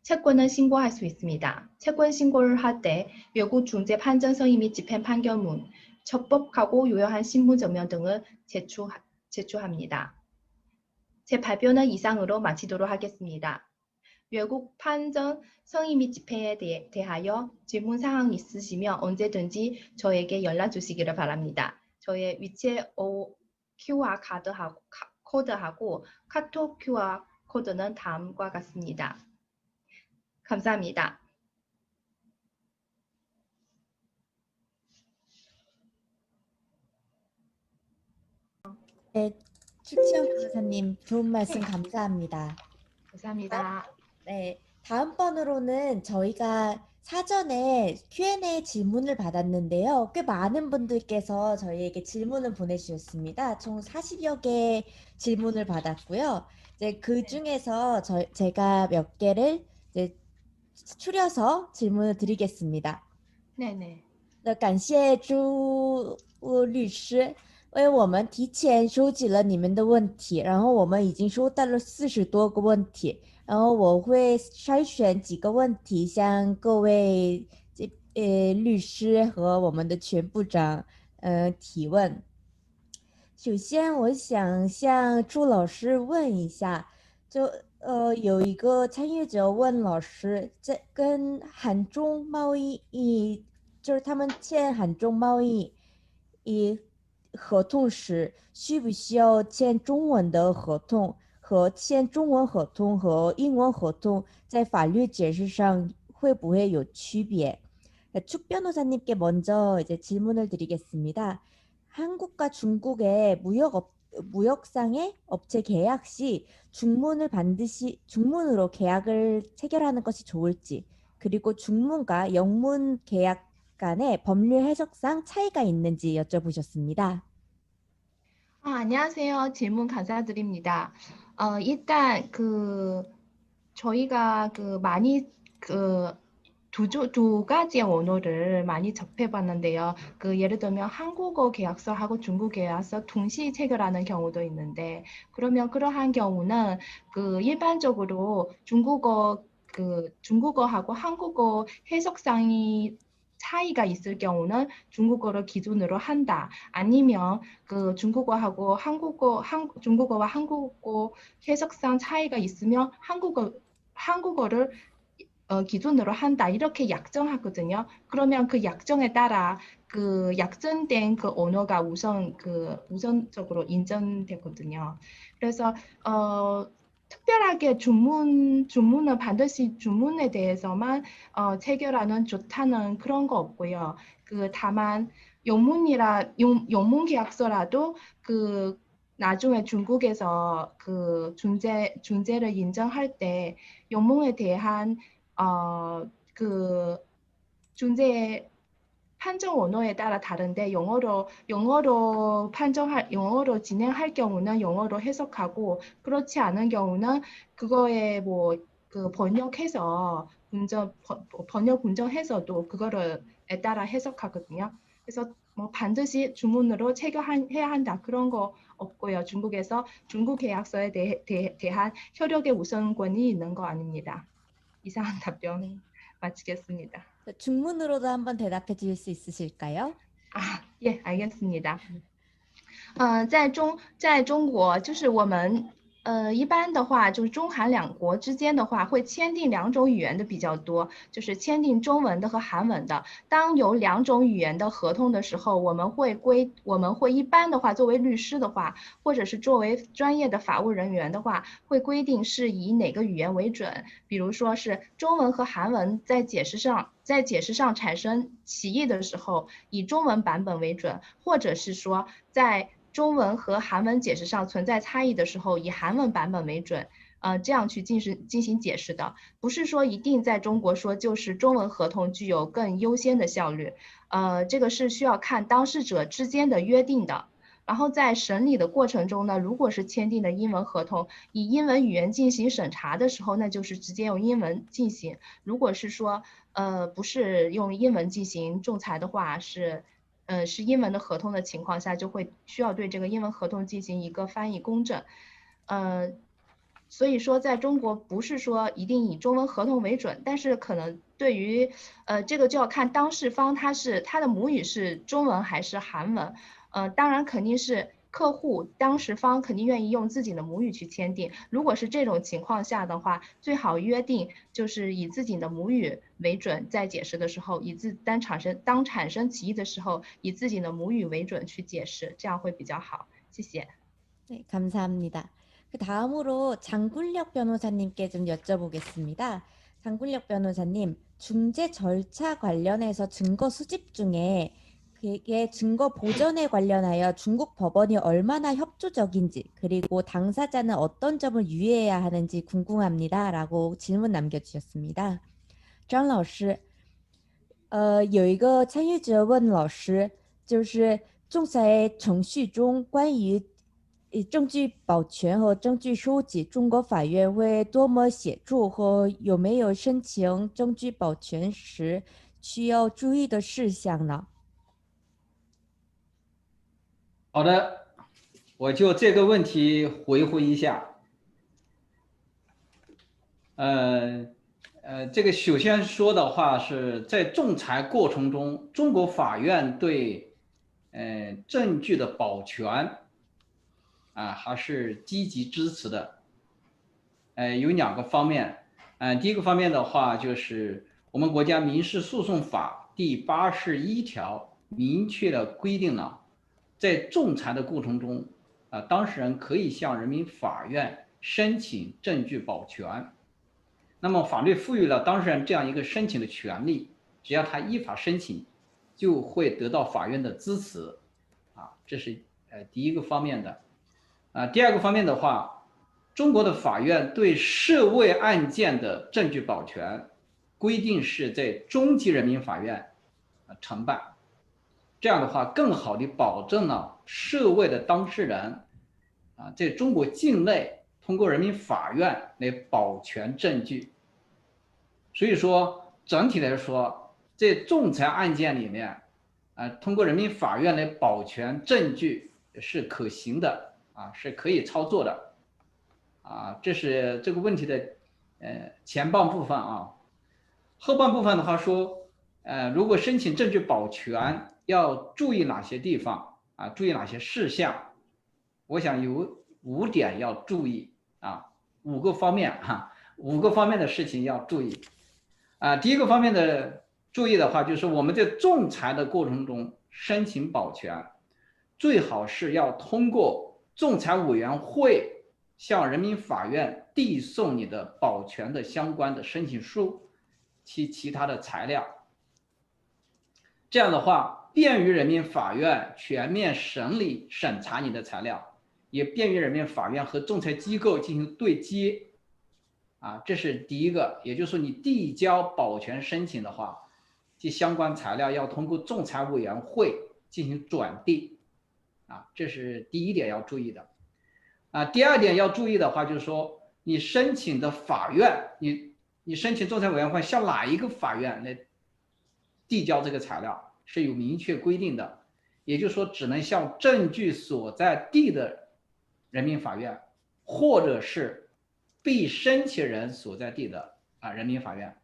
채권을 신고할 수 있습니다. 채권 신고를 할 때 외국 중재 판정 성의 및 집행 판결문, 적법하고 유효한 신문 전면 등을 제출합니다. 제 발표는 이상으로 마치도록 하겠습니다. 외국 판정 성의 및 집행에 대하여 질문 사항 있으시면 언제든지 저에게 연락 주시기를 바랍니다. 저의 위챗 QR 코드하고 카톡 QR 코드는 다음과 같습니다. 감사합니다. 네, 추치현 변호사님 좋은 말씀 감사합니다. 감사합니다. 네, 다음번으로는 저희가 사전에 Q&A 질문을 받았는데요. 꽤 많은 분들께서 저희에게 질문을 보내주셨습니다. 총 40여 개의 질문을 받았고요. 이제 그 중에서 제가 몇 개를 이제 추려서 질문을 드리겠습니다. 네네. 感谢朱律师，因为我们提前收集了你们的问题，然后我们已经收到了40多个问题，然后我会筛选几个问题向各位律师和我们的全部长提问。首先，我想向朱老师问一下，有一个参与者问老师，在跟韩中贸易，就是他们签韩中贸易合同时，需不需要签中文的合同？和签中文合同和英文合同在法律解释上会不会有区别？축 변호사님께 먼저 이제 질문을 드리겠습니다. 한국과 중국의 무역상의 업체 계약 시 중문으로 계약을 체결하는 것이 좋을지, 그리고 중문과 영문 계약 간의 법률 해석상 차이가 있는지 여쭤보셨습니다. 안녕하세요. 질문 감사드립니다. 일단 저희가 많이 두 가지의 언어를 많이 접해봤는데요. 예를 들면 한국어 계약서하고 중국 계약서 동시 체결하는 경우도 있는데, 그러면 그러한 경우는 일반적으로 중국어하고 한국어 해석상이 차이가 있을 경우는 중국어를 기준으로 한다. 아니면 중국어와 한국어 해석상 차이가 있으면 한국어를 기준으로 한다. 이렇게 약정하거든요. 그러면 그 약정에 따라 약정된 언어가 우선적으로 인정되거든요. 그래서 특별하게 주문은 반드시 주문에 대해서만 체결하는 좋다는 그런 거 없고요. 다만 영문 계약서라도 나중에 중국에서 중재를 인정할 때 영문에 대한 중재 판정 언어에 따라 다른데 영어로 진행할 경우는 영어로 해석하고, 그렇지 않은 경우는 그거에 번역해서 번역 분정해서도 그거를 따라 해석하거든요. 그래서 반드시 주문으로 체결해야 한다, 그런 거 없고요. 중국에서 중국 계약서에 대한 효력의 우선권이 있는 거 아닙니다. 이상한 답변 마치겠습니다. 중문으로도 한번 대답해 주실 수 있으실까요? 예, 알겠습니다. 在中国，就是我们一般的话，就是中韩两国之间的话，会签订2种语言的比较多，就是签订中文的和韩文的。当有2种语言的合同的时候，我们会一般的话，作为律师的话，或者是作为专业的法务人员的话，会规定是以哪个语言为准。比如说是中文和韩文在解释上产生歧义的时候，以中文版本为准，或者是说在中文和韩文解释上存在差异的时候，以韩文版本为准，这样去进行解释的，不是说一定在中国说就是中文合同具有更优先的效率，这个是需要看当事者之间的约定的。然后在审理的过程中呢，如果是签订的英文合同，以英文语言进行审查的时候，那就是直接用英文进行。如果是说不是用英文进行仲裁的话，是英文的合同的情况下，就会需要对这个英文合同进行一个翻译公证。所以说在中国不是说一定以中文合同为准，但是可能对于这个就要看当事方他的母语是中文还是韩文。当然肯定是客户当事方肯定愿意用自己的母语去签订。如果是这种情况下的话，最好约定就是以自己的母语为准，在解释的时候，当产生歧义的时候，以自己的母语为准去解释，这样会比较好。谢谢。 네, 감사합니다. 그 다음으로 장군력 변호사님께 좀 여쭤보겠습니다. 장군력 변호사님, 중재 절차 관련해서 증거 수집 중에 그게 증거 보전에 관련하여 중국 법원이 얼마나 협조적인지 그리고 당사자는 어떤 점을 유의해야 하는지 궁금합니다라고 질문 남겨주셨습니다. 张老师，有一个参与者问老师，就是仲裁程序中关于证据保全和证据收集，中国法院会多么协助和有没有申请证据保全时需要注意的事项呢？好的，我就这个问题回复一下。这个首先说的话是在仲裁过程中，中国法院对证据的保全还是积极支持的。有2个方面。第一个方面的话，就是我们国家民事诉讼法第81条明确的规定了，在仲裁的过程中，当事人可以向人民法院申请证据保全。那么法律赋予了当事人这样一个申请的权利，只要他依法申请，就会得到法院的支持。这是第一个方面的。第二个方面的话，中国的法院对涉位案件的证据保全规定是在中级人民法院承办。这样的话，更好地保证了涉位的当事人在中国境内通过人民法院来保全证据。所以说，整体来说，在仲裁案件里面，通过人民法院来保全证据是可行的，是可以操作的。这是这个问题的前半部分。后半部分的话说，如果申请证据保全要注意哪些地方注意哪些事项，我想有5点要注意5个方面5个方面的事情要注意。第一个方面的注意的话，就是我们在仲裁的过程中申请保全，最好是要通过仲裁委员会向人民法院递送你的保全的相关的申请书及其他的材料。这样的话，便于人民法院全面审理审查你的材料，也便于人民法院和仲裁机构进行对接。这是第一个。也就是说，你递交保全申请的话，其相关材料要通过仲裁委员会进行转递。这是第一点要注意的。第二点要注意的话，就是说你申请的法院，你申请仲裁委员会向哪一个法院来递交这个材料是有明确规定的。也就是说，只能向证据所在地的人民法院，或者是被申请人所在地的人民法院。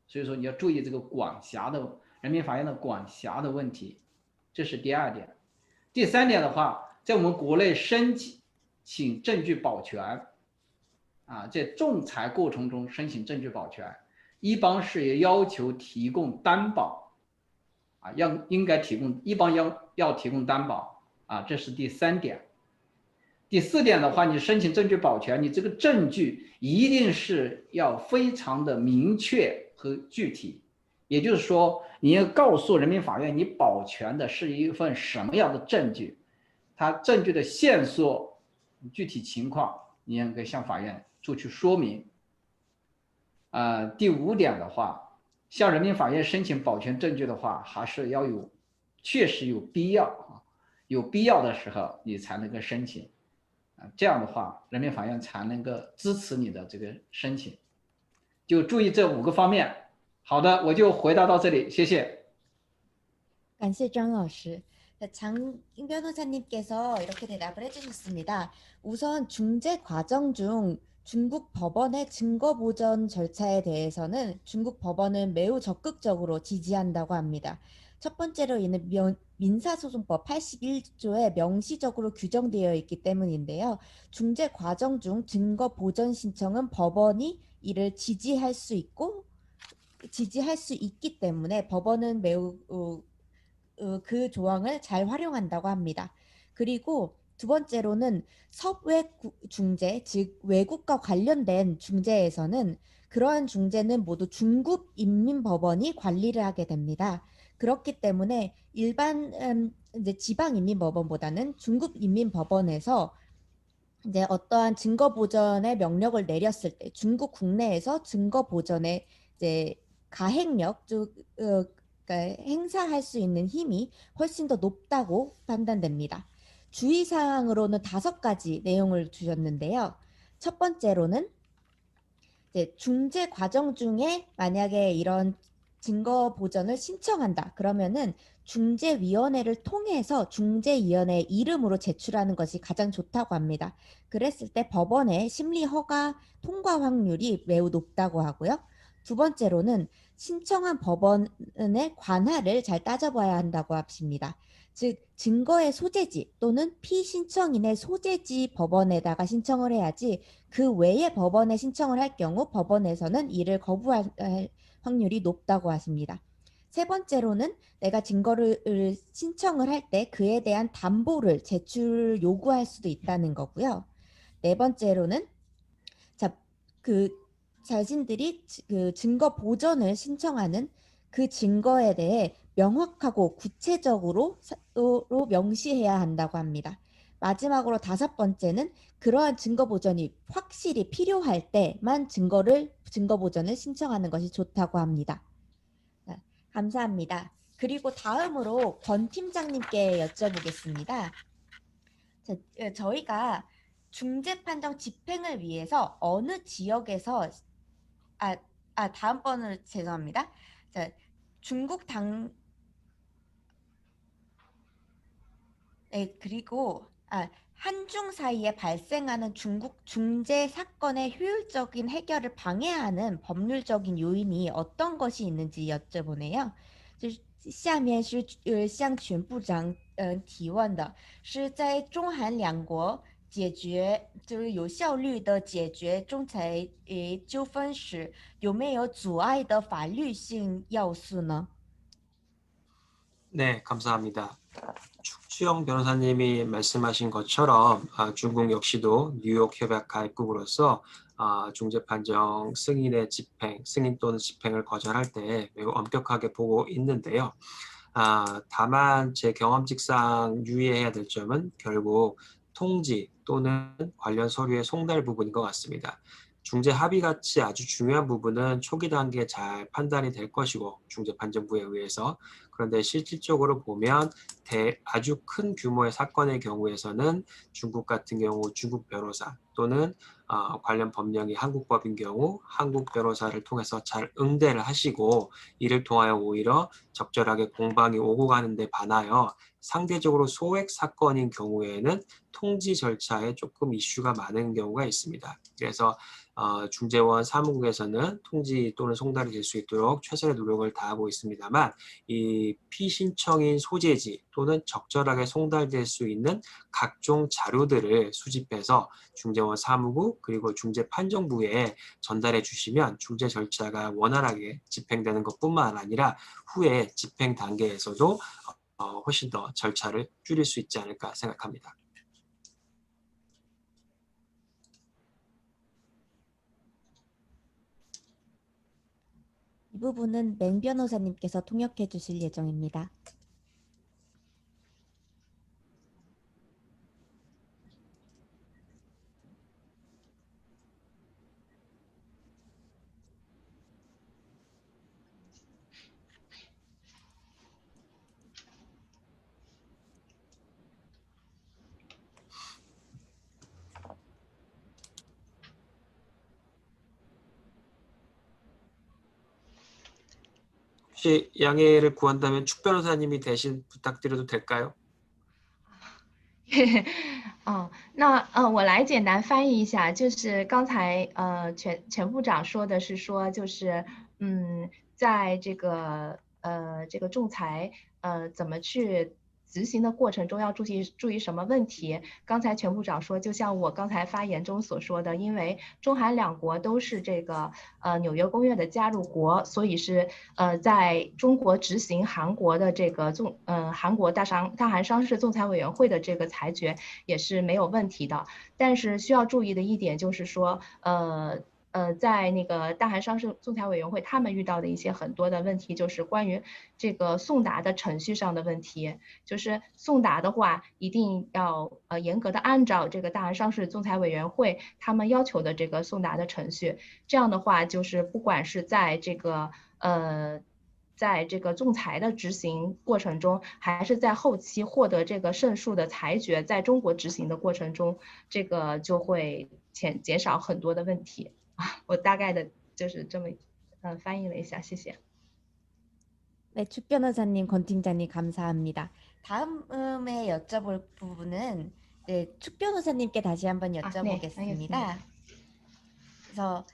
所以说你要注意这个管辖的人民法院的管辖的问题。这是第二点。第三点的话，在我们国内申请证据保全在仲裁过程中申请证据保全，一般是要求提供担保应该提供，一般要提供担保这是第三点。第四点的话，你申请证据保全，你这个证据一定是要非常的明确和具体。也就是说，你要告诉人民法院你保全的是一份什么样的证据，它证据的线索具体情况你应该向法院做出说明。第五点的话，向人民法院申请保全证据的话，还是要确实有必要有必要的时候你才能够申请。这样的话，人民法院才能够支持你的这个申请。就注意这5个方面。好的，我就回答到这里，谢谢。 感谢张老师. 장인 변호사님께서 이렇게 대답을 해주셨습니다. 우선 중재 과정 중 중국 법원의 증거 보전 절차에 대해서는 중국 법원은 매우 적극적으로 지지한다고 합니다. 첫 번째로 이는 민사소송법 81조에 명시적으로 규정되어 있기 때문인데요. 중재 과정 중 증거 보전 신청은 법원이 이를 지지할 수 있기 때문에 법원은 매우 그 조항을 잘 활용한다고 합니다. 그리고 두 번째로는 섭외 중재, 즉 외국과 관련된 중재에서는 그러한 중재는 모두 중국 인민법원이 관리를 하게 됩니다. 그렇기 때문에 일반 이제 지방 인민법원보다는 중국 인민법원에서 이제 어떠한 증거 보전의 명령을 내렸을 때 중국 국내에서 증거 보전의 이제 가행력, 즉 그러니까 행사할 수 있는 힘이 훨씬 더 높다고 판단됩니다. 주의사항으로는 5가지 내용을 주셨는데요. 첫 번째로는 이제 중재 과정 중에 만약에 이런 증거 보전을 신청한다. 그러면은 중재위원회를 통해서 중재위원회 이름으로 제출하는 것이 가장 좋다고 합니다. 그랬을 때 법원의 심리 허가 통과 확률이 매우 높다고 하고요. 두 번째로는 신청한 법원의 관할을 잘 따져봐야 한다고 하십니다. 즉 증거의 소재지 또는 피신청인의 소재지 법원에다가 신청을 해야지 그 외의 법원에 신청을 할 경우 법원에서는 이를 거부할 확률이 높다고 하십니다. 세 번째로는 내가 증거를 신청을 할 때 그에 대한 담보를 제출 요구할 수도 있다는 거고요. 네 번째로는 그 자신들이 그 증거 보전을 신청하는 그 증거에 대해 명확하고 구체적으로 명시해야 한다고 합니다. 마지막으로 5번째는 그러한 증거 보전이 확실히 필요할 때만 증거 보전을 신청하는 것이 좋다고 합니다. 감사합니다. 그리고 다음으로 권 팀장님께 여쭤보겠습니다. 저희가 중재 판정 집행을 위해서 어느 지역에서 다음번은 죄송합니다. 중국 그리고 한중 사이에 발생하는 중국 중재 사건의 효율적인 해결을 방해하는 법률적인 요인이 어떤 것이 있는지 여쭤보네요. 下面是向全部长提问的，是在中韩两国解决就是有效率的解决仲裁纠纷时，有没有阻碍的法律性要素呢？ 네, 감사합니다. 축주영 변호사님이 말씀하신 것처럼 중국 역시도 뉴욕 협약 가입국으로서 중재 판정 승인의 집행, 승인 또는 집행을 거절할 때 매우 엄격하게 보고 있는데요. 다만 제 경험칙상 유의해야 될 점은 결국 통지 또는 관련 서류의 송달 부분인 것 같습니다. 중재 합의같이 아주 중요한 부분은 초기 단계에 잘 판단이 될 것이고 중재판정부에 의해서 그런데 실질적으로 보면 아주 큰 규모의 사건의 경우에서는 중국 같은 경우 중국 변호사 또는 관련 법령이 한국법인 경우 한국 변호사를 통해서 잘 응대를 하시고 이를 통하여 오히려 적절하게 공방이 오고 가는 데 반하여 상대적으로 소액 사건인 경우에는 통지 절차에 조금 이슈가 많은 경우가 있습니다. 그래서 중재원 사무국에서는 통지 또는 송달이 될 수 있도록 최선의 노력을 다하고 있습니다만 이 피신청인 소재지 또는 적절하게 송달될 수 있는 각종 자료들을 수집해서 중재원 사무국 그리고 중재판정부에 전달해 주시면 중재 절차가 원활하게 집행되는 것뿐만 아니라 후에 집행 단계에서도 훨씬 더 절차를 줄일 수 있지 않을까 생각합니다. 이 부분은 맹 변호사님께서 통역해 주실 예정입니다. 혹시 양해를 구한다면 축 변호사님이 대신 부탁드려도 될까요? 哦，那我来简单翻译一下，就是刚才全部长说的是说，就是在这个仲裁怎么去执行的过程中要注意什么问题？刚才全部长说，就像我刚才发言中所说的，因为中韩两国都是这个纽约公约的加入国，所以是在中国执行韩国的这个韩国大韩商事仲裁委员会的这个裁决也是没有问题的。但是需要注意的一点就是说，在那个大韩商事仲裁委员会，他们遇到的一些很多的问题，就是关于这个送达的程序上的问题。就是送达的话，一定要严格的按照这个大韩商事仲裁委员会他们要求的这个送达的程序。这样的话，就是不管是在这个仲裁的执行过程中，还是在后期获得这个胜诉的裁决，在中国执行的过程中，这个就会减少很多的问题。我大概的就是这么翻译了一下，谢谢。 네, 축 변호사님, 권 팀장님 감사합니다. 다음에 여쭤볼 부분은 네, 축 변호사님께 다시 한번 네, 여쭤보겠습니다. 알겠습니다. 그래서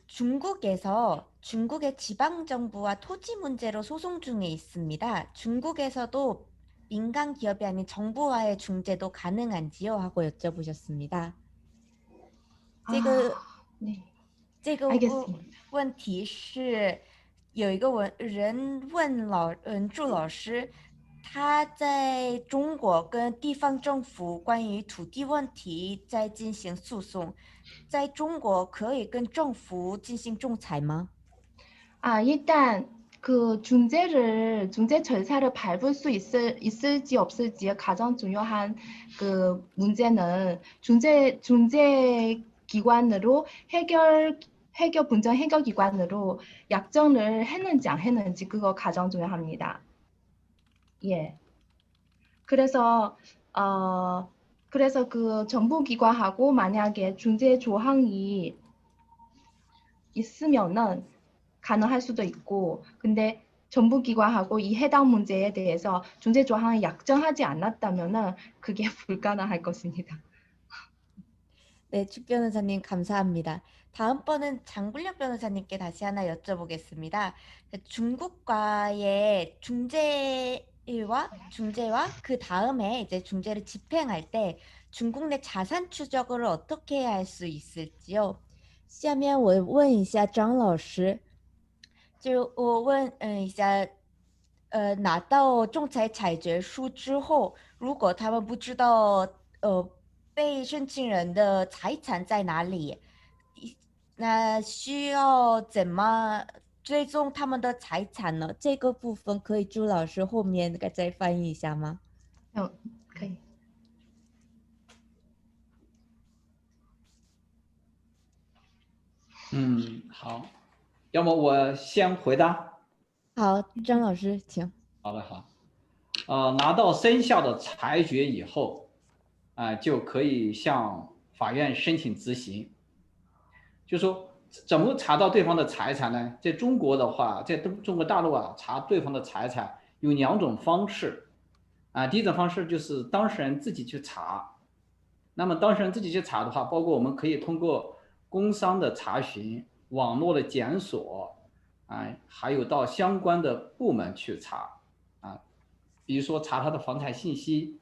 중국에서 중국의 지방 정부와 토지 문제로 소송 중에 있습니다. 중국에서도 민간 기업이 아닌 정부와의 중재도 가능한지요? 하고 여쭤보셨습니다. 네, 这个 알겠습니다. 问题是有一个人问祝老师，他在中国跟地方政府关于土地问题在进行诉讼，在中国可以跟政府进行仲裁吗？ 일단 그 중재 절차를 밟을 수 있을지 없을지의 가장 중요한 그 문제는 중재 기관으로 분쟁 해결 기관으로 약정을 했는지 안 했는지 그거 가장 중요합니다. 예. 그래서 그 정부 기관하고 만약에 중재 조항이 있으면은 가능할 수도 있고, 근데 정부 기관하고 이 해당 문제에 대해서 중재 조항을 약정하지 않았다면은 그게 불가능할 것입니다. 네, 축 변호사님 감사합니다. 다음번은 장불력 변호사님께 다시 하나 여쭤보겠습니다. 중국과의 중재와 그 다음에 이제 중재를 집행할 때 중국 내 자산 추적을 어떻게 할 수 있을지요? 下面我问一下张老师，就我问一下，拿到仲裁裁决书之后，如果他们不知道被申请人的财产在哪里，那需要怎么追踪他们的财产呢？这个部分可以朱老师后面再翻译一下吗？可以。好，要么我先回答。好，张老师，请。好的，好。拿到生效的裁决以后，就可以向法院申请执行。就说怎么查到对方的财产呢？在中国的话，在中国大陆查对方的财产有2种方式。第一种方式就是当事人自己去查。那么当事人自己去查的话，包括我们可以通过工商的查询、网络的检索，还有到相关的部门去查，比如说查他的房产信息，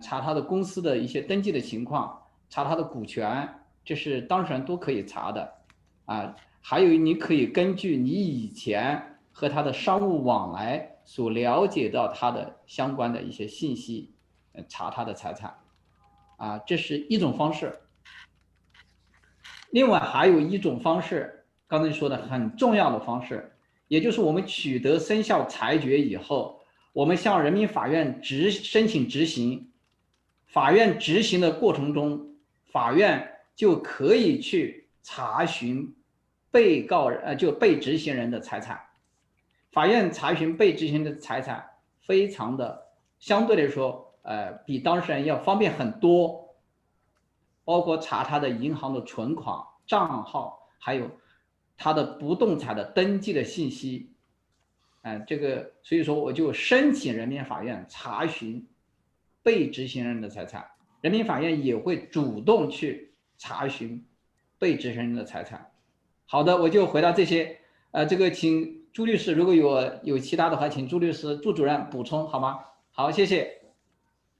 查他的公司的一些登记的情况，查他的股权，这是当事人都可以查的，还有你可以根据你以前和他的商务往来所了解到他的相关的一些信息，查他的财产，这是一种方式。另外还有一种方式，刚才说的很重要的方式，也就是我们取得生效裁决以后，我们向人民法院申请执行，法院执行的过程中，法院就可以去查询被执行人的财产。法院查询被执行人的财产非常的相对来说比当事人要方便很多，包括查他的银行的存款账号，还有他的不动产的登记的信息，这个所以说我就申请人民法院查询被执行人的财产，人民法院也会主动去查询被执行人的财产。好的，我就回答这些。这个请朱律师，如果有其他的话，请朱律师、朱主任补充好吗？好，谢谢。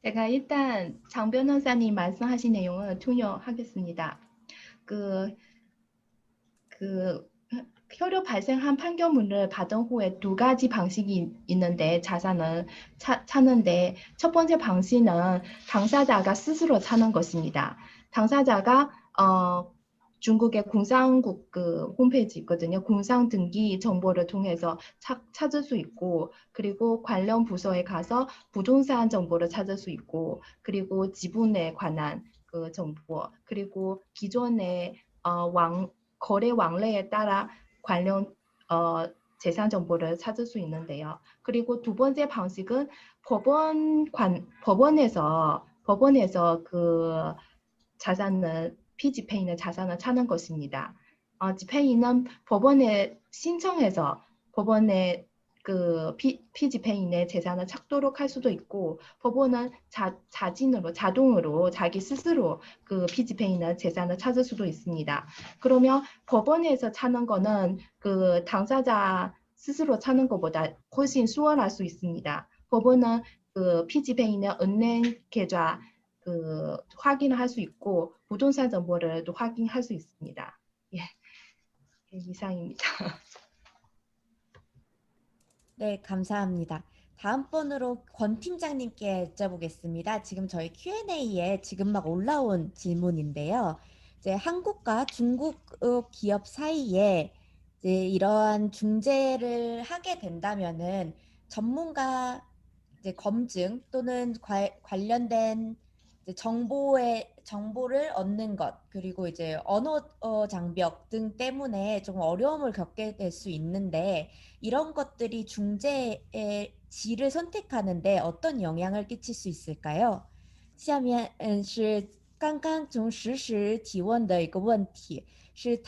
제가 일단 장 변호사님 말씀하신 내용을 통역하겠습니다. 그 혈요 발생한 판결문을 받은 후에 두 가지 방식이 있는데 자산을 찾는데 첫 번째 방식은 당사자가 스스로 찾는 것입니다. 당사자가 중국의 공산국 그 홈페이지 있거든요. 공산 등기 정보를 통해서 찾을 수 있고, 그리고 관련 부서에 가서 부동산 정보를 찾을 수 있고, 그리고 지분에 관한 그 정보, 그리고 기존의 거래 왕래에 따라 관련 재산 정보를 찾을 수 있는데요. 그리고 두 번째 방식은 법원에서 그 자산을 피집행인의 자산을 찾는 것입니다. 집행인은 법원에 신청해서 법원에 그 피집행인의 재산을 찾도록 할 수도 있고, 법원은 자동으로 자기 스스로 그 피집행인의 재산을 찾을 수도 있습니다. 그러면 법원에서 찾는 거는 그 당사자 스스로 찾는 것보다 훨씬 수월할 수 있습니다. 법원은 그 피집행인의 은행 계좌 그 확인을 할 수 있고 부동산 정보를 또 확인할 수 있습니다. 예, 이상입니다. 네, 감사합니다. 다음 번으로 권 팀장님께 여쭤보겠습니다. 지금 저희 Q&A에 지금 막 올라온 질문인데요. 이제 한국과 중국 기업 사이에 이제 이러한 중재를 하게 된다면은 전문가 이제 검증 또는 관련된 이제 정보를 얻는 것, 그리고 이제 언어 장벽 등 때문에 좀 어려움을 겪게 될 수 있는데, 이런 것들이 중재의 질을 선택하는데 어떤 영향을 끼칠 수 있을까요? 下面是刚刚从实时提问的一个问题，是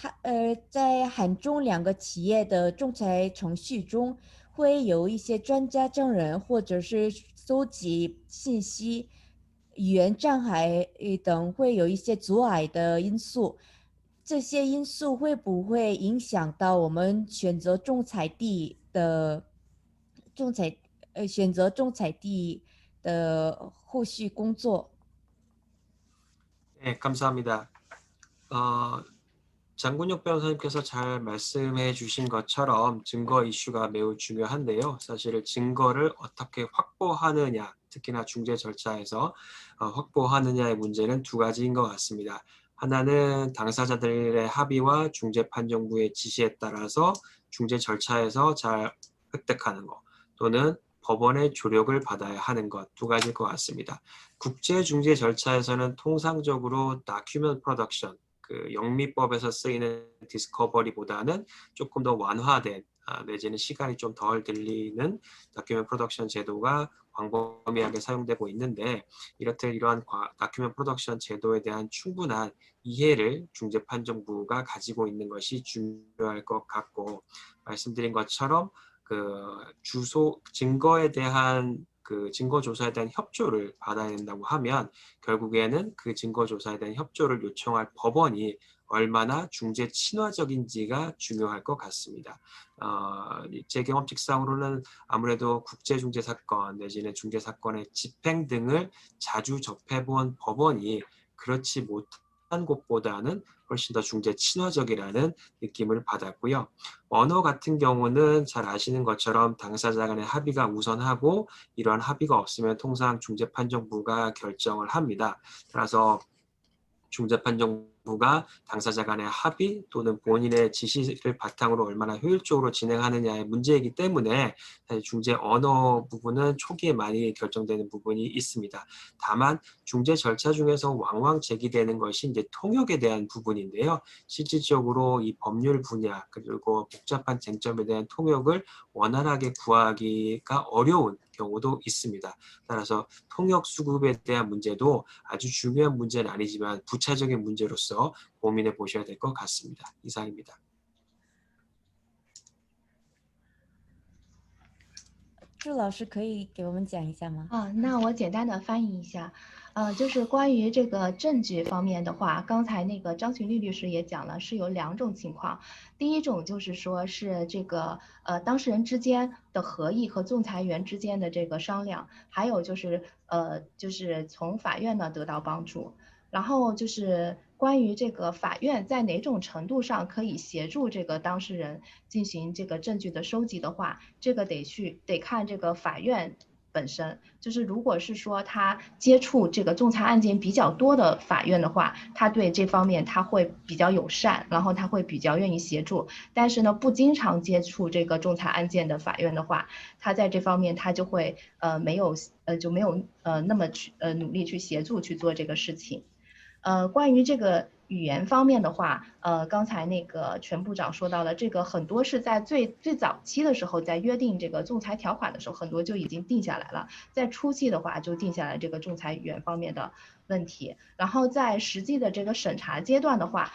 在韩中两个企业的仲裁程序中，会有一些专家证人或者是搜集信息、语言障碍等会有一些阻碍的因素，这些因素会不会影响到我们选择仲裁地的后续工作？ 네, 감사합니다. 장군혁 변호사님께서 잘 말씀해 주신 것처럼 증거 이슈가 매우 중요한데요. 사실 증거를 어떻게 확보하느냐, 특히나 중재 절차에서 확보하느냐의 문제는 두 가지인 것 같습니다. 하나는 당사자들의 합의와 중재판정부의 지시에 따라서 중재 절차에서 잘 획득하는 것, 또는 법원의 조력을 받아야 하는 것, 두 가지일 것 같습니다. 국제 중재 절차에서는 통상적으로 다큐멘트 프로덕션, 그 영미법에서 쓰이는 디스커버리보다는 조금 더 완화된 내지는 시간이 좀 덜 들리는 다큐멘트 프로덕션 제도가 광범위하게 사용되고 있는데, 이러한 다큐멘트 프로덕션 제도에 대한 충분한 이해를 중재판정부가 가지고 있는 것이 중요할 것 같고, 말씀드린 것처럼 그 증거에 대한 그 증거 조사에 대한 협조를 받아야 된다고 하면 결국에는 그 증거 조사에 대한 협조를 요청할 법원이 얼마나 중재 친화적인지가 중요할 것 같습니다. 제 경험칙상으로는 아무래도 국제중재 사건 내지는 중재 사건의 집행 등을 자주 접해본 법원이 그렇지 못한 곳보다는 훨씬 더 중재 친화적이라는 느낌을 받았고요. 언어 같은 경우는 잘 아시는 것처럼 당사자 간의 합의가 우선하고, 이러한 합의가 없으면 통상 중재판정부가 결정을 합니다. 따라서 중재판정부가 당사자 간의 합의 또는 본인의 지시를 바탕으로 얼마나 효율적으로 진행하느냐의 문제이기 때문에 사실 중재 언어 부분은 초기에 많이 결정되는 부분이 있습니다. 다만 중재 절차 중에서 왕왕 제기되는 것이 이제 통역에 대한 부분인데요. 실질적으로 이 법률 분야 그리고 복잡한 쟁점에 대한 통역을 원활하게 구하기가 어려운 경우도 있습니다. 따라서 통역 수급에 대한 문제도 아주 중요한 문제는 아니지만 부차적인 문제로서 고민해 보셔야 될 것 같습니다. 이상입니다. 朱老师可以给我们讲一下吗？那我简单的翻译一下，就是关于这个证据方面的话，刚才那个张群丽律师也讲了，是有2种情况。第一种就是说是这个当事人之间的合议和仲裁员之间的这个商量，还有就是就是从法院呢得到帮助。然后就是关于这个法院在哪种程度上可以协助这个当事人进行这个证据的收集的话，这个得看这个法院本身。就是如果是说他接触这个仲裁案件比较多的法院的话，他对这方面他会比较友善，然后他会比较愿意协助。但是呢，不经常接触这个仲裁案件的法院的话，他在这方面他就会没有那么去努力去协助去做这个事情。关于这个语言方面的话，刚才那个全部长说到了，这个很多是在最早期的时候，在约定这个仲裁条款的时候，很多就已经定下来了。在初期的话，就定下来这个仲裁语言方面的问题。然后在实际的这个审查阶段的话，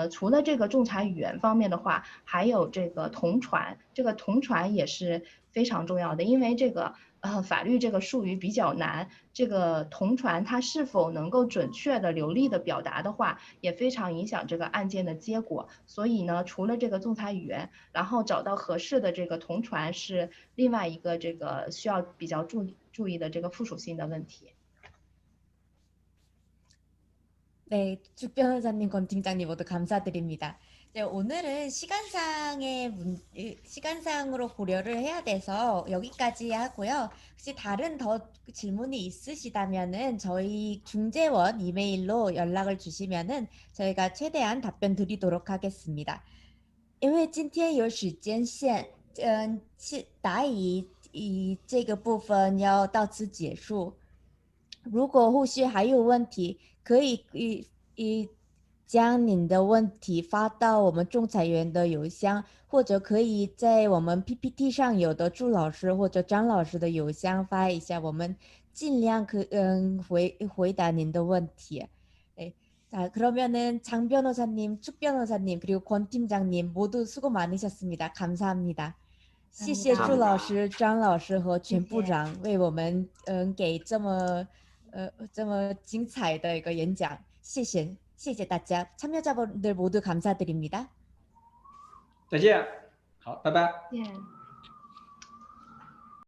除了这个仲裁语言方面的话，还有这个同传，这个同传也是非常重要的，因为这个法律这个术语比较难，这个同传它是否能够准确的流利的表达的话，也非常影响这个案件的结果。所以呢，除了这个仲裁语言，然后找到合适的这个同传是另外一个这个需要比较注意的这个附属性的问题。 네, 주 변호사님, 권 팀장님 모두 감사드립니다. 이제 오늘은 시간상으로 고려를 해야 돼서 여기까지 하고요. 혹시 다른 더 질문이 있으시다면은 저희 중재원 이메일로 연락을 주시면은 저희가 최대한 답변 드리도록 하겠습니다. 因为今天有时间限，答疑这个部分要到此结束。如果后续还有问题，可以将您的问题发到我们仲裁员的邮箱，或者可以在我们 PPT 上有的朱老师或者张老师的邮箱发一下，我们尽量回答您的问题。 네. 자, 그러면은 장 변호사님, 축 변호사님, 그리고 권 팀장님 모두 수고 많으셨습니다. 감사합니다. 谢谢朱老师、张老师和全部长为我们给这么精彩的一个演讲，谢谢大家， 참여자분들 모두 감사드립니다. 再见，好，拜拜。见。